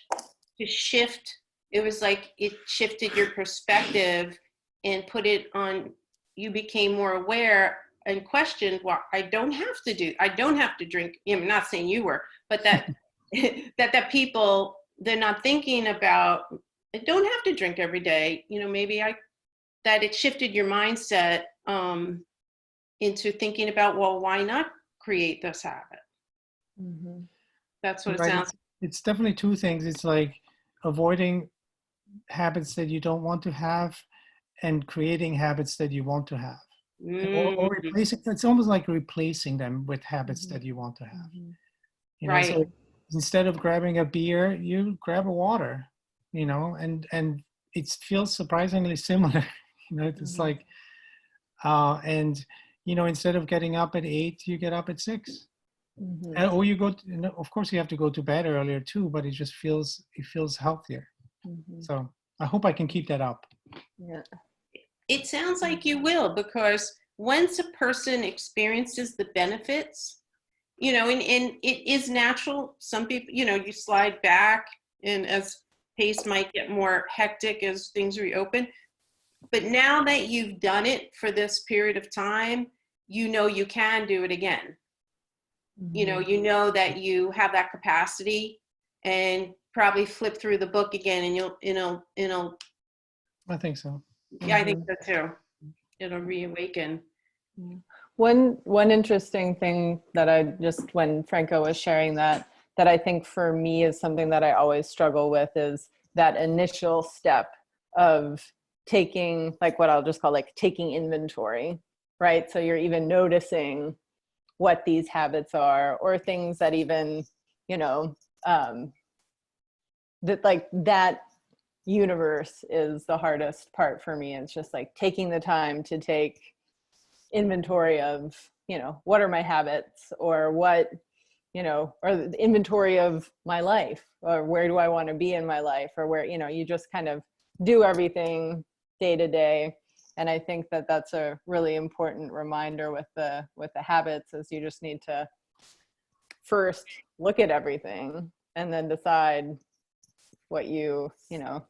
to shift. It was like it shifted your perspective and put it on, you became more aware and questioned, well, I don't have to drink. I'm not saying you were, but that that people, they're not thinking about, I don't have to drink every day. You know, maybe that it shifted your mindset into thinking about, well, why not create this habit? That's what it sounds like. It's definitely two things. It's like avoiding habits that you don't want to have, and creating habits that you want to have. Or replacing. It's almost like replacing them with habits that you want to have. You know, right. So instead of grabbing a beer, you grab a water. You know, and it feels surprisingly similar. You know, it's like, and you know, instead of getting up at 8, you get up at 6. Or you go of course you have to go to bed earlier too, but it feels healthier. So I hope I can keep that up. Yeah. It sounds like you will, because once a person experiences the benefits, you know, and it is natural. Some people, you know, you slide back, and as pace might get more hectic as things reopen. But now that you've done it for this period of time, you know you can do it again. You know that you have that capacity, and probably flip through the book again, and you'll I think so. Yeah, I think so too. It'll reawaken. One interesting thing that I just, when Franco was sharing that I think for me is something that I always struggle with, is that initial step of taking, like what I'll just call like taking inventory, right? So you're even noticing what these habits are, or things that even, you know, that like that universe is the hardest part for me. It's just like taking the time to take inventory of, you know, what are my habits, or what, you know, or the inventory of my life, or where do I want to be in my life, or where, you know, you just kind of do everything day to day. And I think that that's a really important reminder with the habits, is you just need to first look at everything and then decide what you know,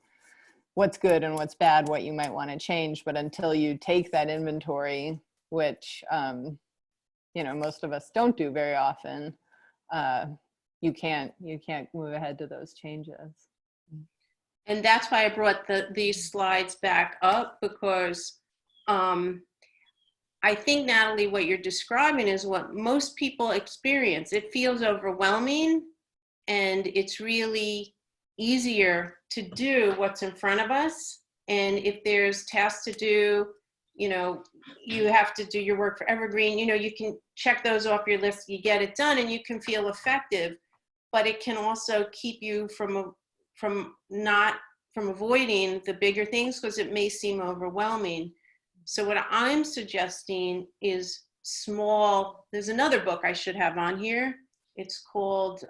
what's good and what's bad, what you might want to change. But until you take that inventory, which, you know, most of us don't do very often, you can't move ahead to those changes. And that's why I brought these slides back up, because I think, Natalie, what you're describing is what most people experience. It feels overwhelming, and it's really easier to do what's in front of us. And if there's tasks to do, you know, you have to do your work for Evergreen, you know, you can check those off your list, you get it done, and you can feel effective. But it can also keep you from avoiding the bigger things, because it may seem overwhelming. So what I'm suggesting is small. There's another book I should have on here. It's called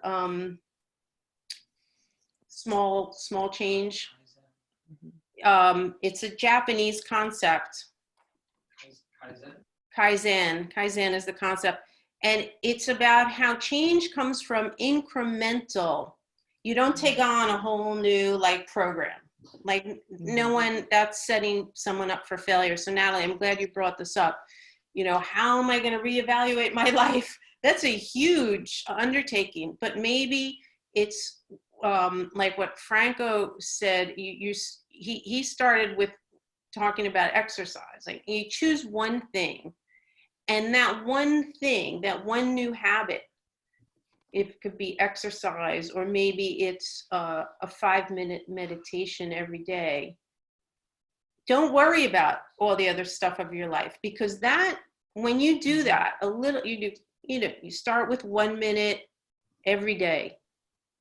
Small Change. It's a Japanese concept. Kaizen is the concept. And it's about how change comes from incremental. You don't take on a whole new program. No one, that's setting someone up for failure. So Natalie, I'm glad you brought this up. You know, how am I going to reevaluate my life? That's a huge undertaking, but maybe it's like what Franco said. He started with talking about exercise. Like, you choose one thing, and that one thing, that one new habit, it could be exercise, or maybe it's a 5-minute meditation every day. Don't worry about all the other stuff of your life, because that, when you do that, you start with 1 minute every day,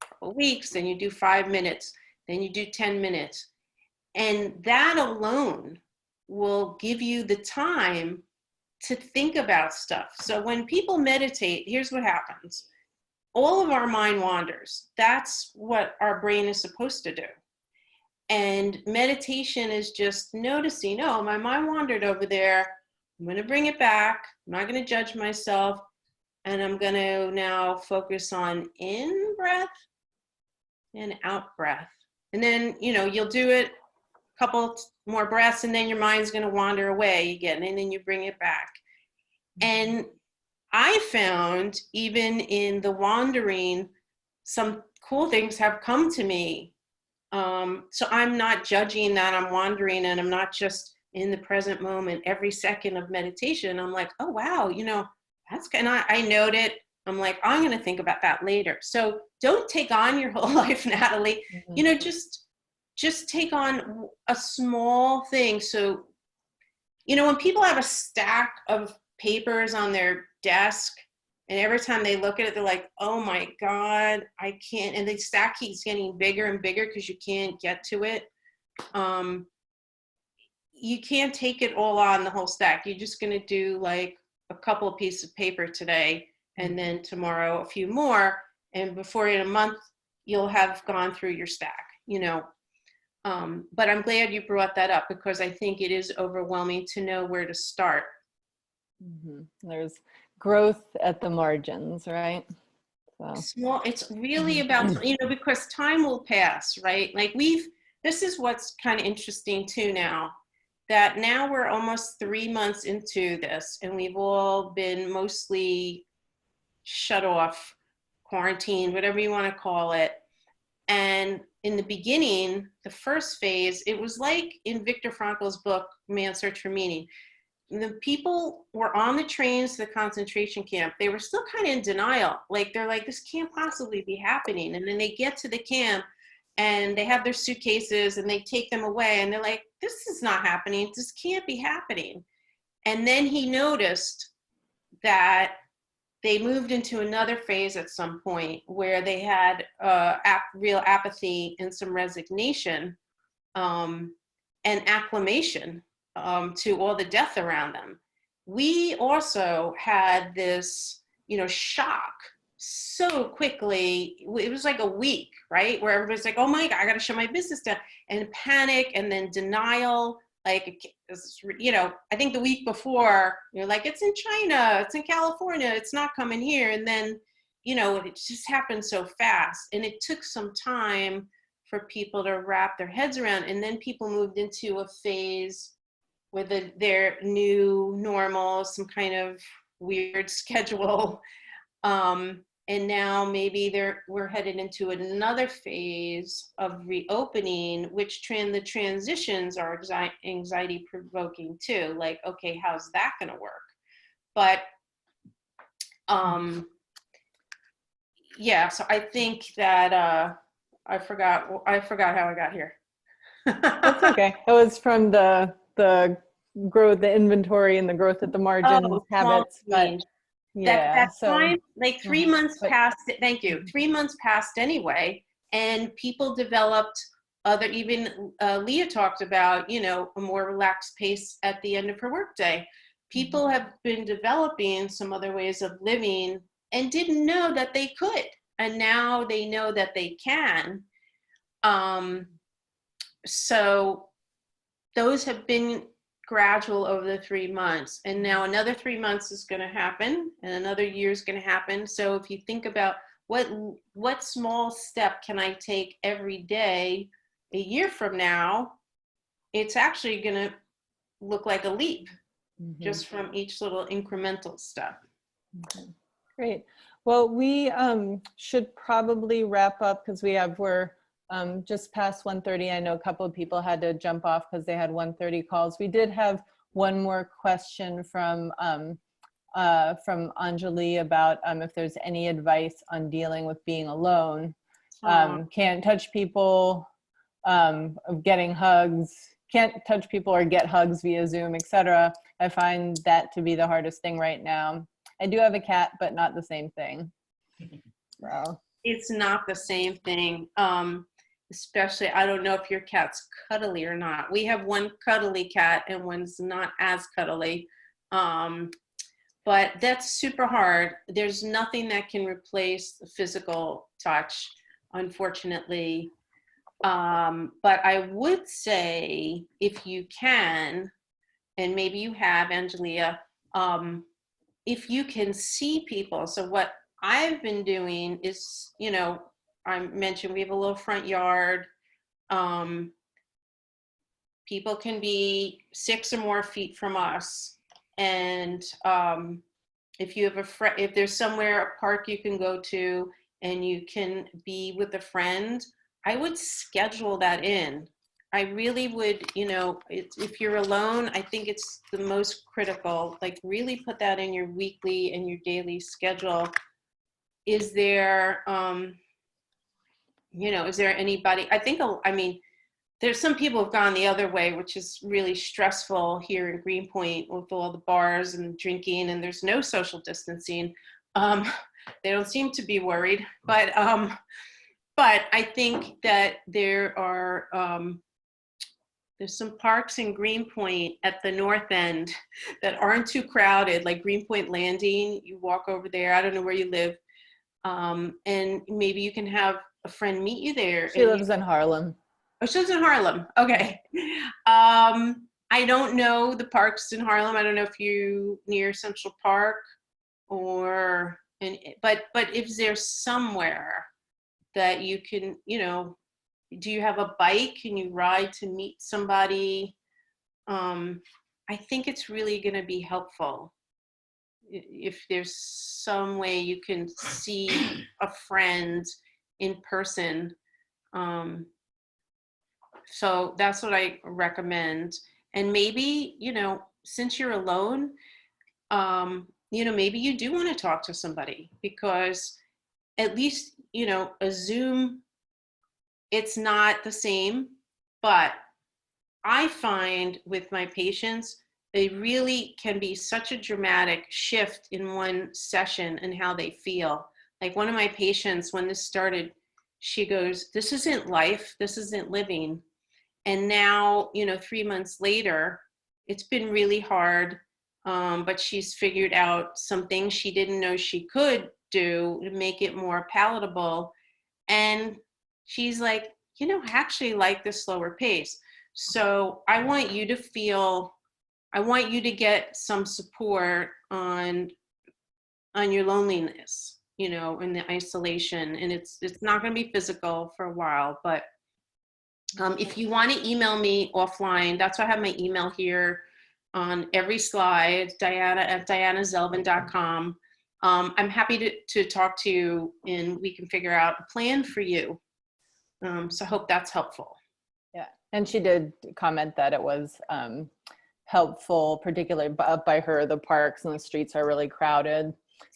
a couple weeks, then you do 5 minutes, then you do 10 minutes. And that alone will give you the time to think about stuff. So when people meditate, here's what happens. All of our mind wanders. That's what our brain is supposed to do. And meditation is just noticing, oh, my mind wandered over there. I'm going to bring it back. I'm not going to judge myself. And I'm going to now focus on in breath and out breath. And then, you know, you'll do it a couple more breaths, and then your mind's going to wander away again. And then you bring it back. And I found, even in the wandering, some cool things have come to me. So I'm not judging that I'm wandering, and I'm not just in the present moment every second of meditation. I'm like, oh, wow, you know, that's good. And I note it. I'm like, I'm going to think about that later. So don't take on your whole life, Natalie. Mm-hmm. You know, just take on a small thing. So, you know, when people have a stack of papers on their desk, and every time they look at it, they're like, oh my God, I can't. And the stack keeps getting bigger and bigger because you can't get to it. You can't take it all on, the whole stack. You're just going to do like a couple of pieces of paper today, and then tomorrow a few more. And before in a month, you'll have gone through your stack, you know. But I'm glad you brought that up, because I think it is overwhelming to know where to start. Mm-hmm. There's growth at the margins, right? So small, it's really about, you know, because time will pass, right? Like this is what's kind of interesting too now, that now we're almost 3 months into this, and we've all been mostly shut off, quarantined, whatever you want to call it. And in the beginning, the first phase, it was like in Viktor Frankl's book, Man's Search for Meaning. The people were on the trains to the concentration camp. They were still kind of in denial. Like, they're like, this can't possibly be happening. And then they get to the camp, and they have their suitcases, and they take them away, and they're like, this is not happening. This can't be happening. And then he noticed that they moved into another phase at some point where they had real apathy and some resignation and acclimation to all the death around them. We also had this, you know, shock so quickly. It was like a week, right? Where everybody's like, oh my God, I got to shut my business down, and panic, and then denial. Like, you know, I think the week before, you're like, it's in China, it's in California, it's not coming here. And then, you know, it just happened so fast. And it took some time for people to wrap their heads around. And then people moved into a phase with their new normal, some kind of weird schedule. And now maybe we're headed into another phase of reopening, which the transitions are anxiety provoking too. Like, okay, how's that gonna work? But yeah, so I think that I forgot how I got here. That's okay. It was from the growth, the inventory and the growth at the margin habits. But yeah, that so time, like 3 months passed. Thank you. 3 months passed anyway, and people developed even Leah talked about, you know, a more relaxed pace at the end of her workday. People have been developing some other ways of living and didn't know that they could, and now they know that they can. So those have been gradual over the 3 months, and now another 3 months is going to happen, and another year is going to happen. So if you think about what small step can I take every day a year from now, it's actually going to look like a leap just from each little incremental step. Great. Well, we should probably wrap up because we're just past 1:30. I know a couple of people had to jump off because they had 1:30 calls. We did have one more question from Anjali about if there's any advice on dealing with being alone. Can't touch people, getting hugs, can't touch people or get hugs via Zoom, etc. I find that to be the hardest thing right now. I do have a cat, but not the same thing. So. It's not the same thing. Especially, I don't know if your cat's cuddly or not. We have one cuddly cat and one's not as cuddly. But that's super hard. There's nothing that can replace the physical touch, unfortunately. But I would say if you can, and maybe you have, Angelia, if you can see people. So what I've been doing is, you know, I mentioned we have a little front yard. People can be 6 or more feet from us. And if you have if there's somewhere, a park you can go to and you can be with a friend, I would schedule that in. I really would, you know, if you're alone, I think it's the most critical, like really put that in your weekly and your daily schedule. Is there, you know, is there anybody, I mean, there's some people have gone the other way, which is really stressful here in Greenpoint with all the bars and drinking, and there's no social distancing. They don't seem to be worried, but I think that there are, there's some parks in Greenpoint at the north end that aren't too crowded, like Greenpoint Landing. You walk over there, I don't know where you live, and maybe you can have a friend meet you there. She lives in Harlem. Oh, she lives in Harlem. Okay. I don't know the parks in Harlem. I don't know if you near Central Park or, but if there's somewhere that you can, you know, do you have a bike? Can you ride to meet somebody? I think it's really going to be helpful if there's some way you can see a friend in person. So that's what I recommend. And maybe, you know, since you're alone, you know, maybe you do want to talk to somebody, because at least, you know, a Zoom, it's not the same, but I find with my patients, they really can be such a dramatic shift in one session and how they feel. Like one of my patients, when this started, she goes, "This isn't life, this isn't living." And now, you know, 3 months later, it's been really hard, but she's figured out some things she didn't know she could do to make it more palatable. And she's like, you know, I actually like this slower pace. So I want you to feel, I want you to get some support on your loneliness, you know, and the isolation. And it's not going to be physical for a while, but If you want to email me offline, that's why I have my email here on every slide, diana@dianazelvin.com. I'm happy to talk to you and we can figure out a plan for you. So I hope that's helpful. Yeah, and she did comment that it was helpful, particularly up by her, the parks and the streets are really crowded.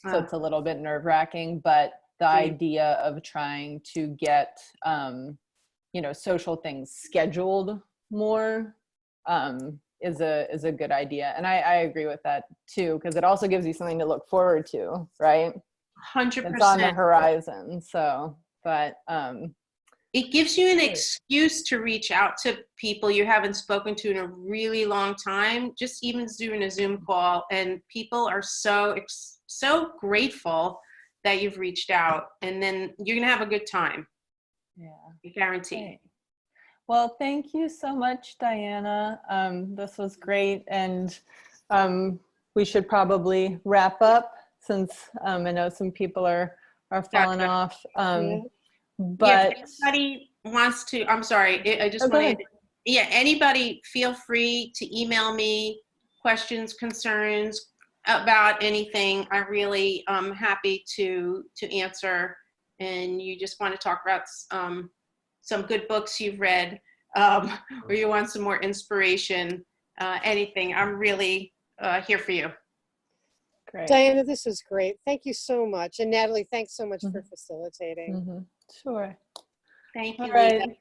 So it's a little bit nerve wracking, but the idea of trying to get, you know, social things scheduled more is a good idea. And I agree with that too, because it also gives you something to look forward to, right? 100%. It's on the horizon. So, but it gives you an excuse to reach out to people you haven't spoken to in a really long time, just even doing a Zoom call. And people are so grateful that you've reached out, and then you're going to have a good time. Yeah. I guarantee. Okay. Well, thank you so much, Diana. This was great. And we should probably wrap up since I know some people are falling off. But if anybody wants to, I'm sorry, I just go wanted, ahead. yeah, anybody feel free to email me questions, concerns about anything. I'm really happy to answer. And you just want to talk about some good books you've read, or you want some more inspiration, anything, I'm really here for you. Great. Diana, this is great. Thank you so much. And Natalie, thanks so much for facilitating. Sure. Thank you. All right. Lisa.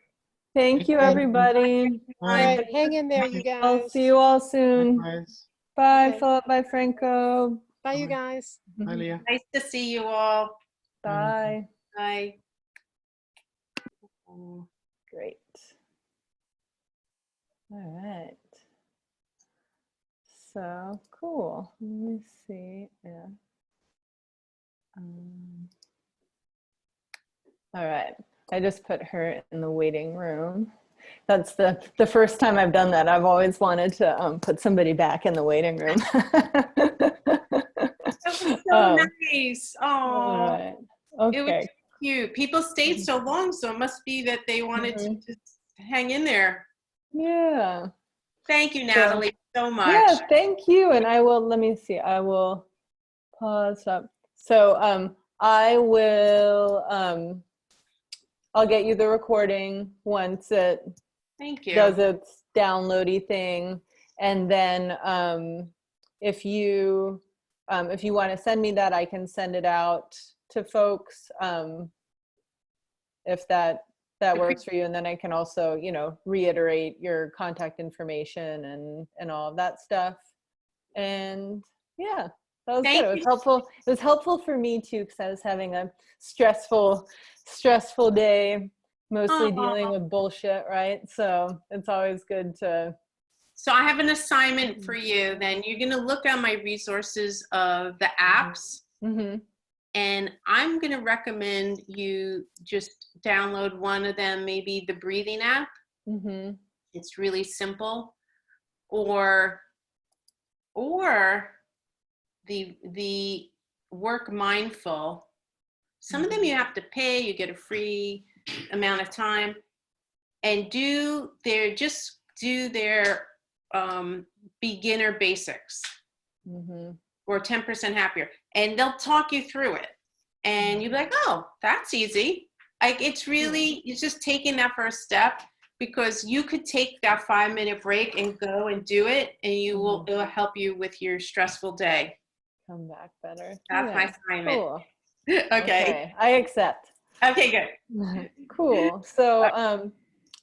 Thank you, everybody. All right, hang in there, you guys. I'll see you all soon. Bye, Okay. Philip. Bye, Franco. Bye, you guys. Bye, Leah. Nice to see you all. Bye. Bye. Great. All right. So cool. Let me see. Yeah. All right. I just put her in the waiting room. That's the first time I've done that. I've always wanted to put somebody back in the waiting room. That was so nice. All Oh, right. it was Okay. cute. People stayed so long, so it must be that they wanted to just hang in there. Yeah. Thank you, Natalie, so much. Yeah, thank you. And I will, let me see, I will pause up. So I will, I'll get you the recording once it Thank you. does its downloady thing. And then if you want to send me that, I can send it out to folks if that works for you. And then I can also, you know, reiterate your contact information and all of that stuff. And yeah, that was good. It was helpful. It was helpful for me too, because I was having a stressful day, mostly dealing with bullshit, right? So it's always good to. So I have an assignment for you. Then you're going to look at my resources of the apps. Mm-hmm. And I'm going to recommend you just download one of them, maybe the breathing app. Mm-hmm. It's really simple. Or the Work Mindful. Some of them you have to pay, you get a free amount of time. And do their beginner basics. Mm-hmm. Or 10% happier, and they'll talk you through it, and you'll be like, oh, that's easy. Like, it's really, it's just taking that first step, because you could take that 5-minute break and go and do it, and it'll help you with your stressful day. Come back better. That's my assignment. Cool. Okay. I accept. Okay, good. Cool. So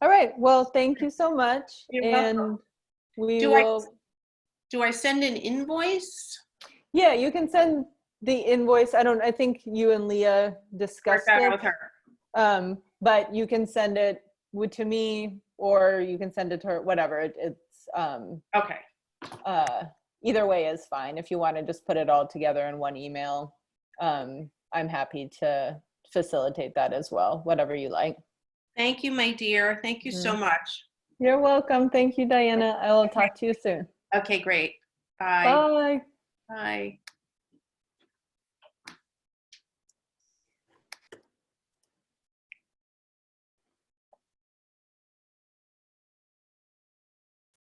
all right, well, thank you so much. You're and welcome. we will Do I send an invoice? Yeah, you can send the invoice. I think you and Leah discussed Work that out it. with her. But you can send it to me, or you can send it to her, whatever. It's Okay. Either way is fine. If you want to just put it all together in one email, I'm happy to facilitate that as well, whatever you like. Thank you, my dear. Thank you so much. You're welcome. Thank you, Diana. I will talk to you soon. Okay, great. Bye. Bye. Bye.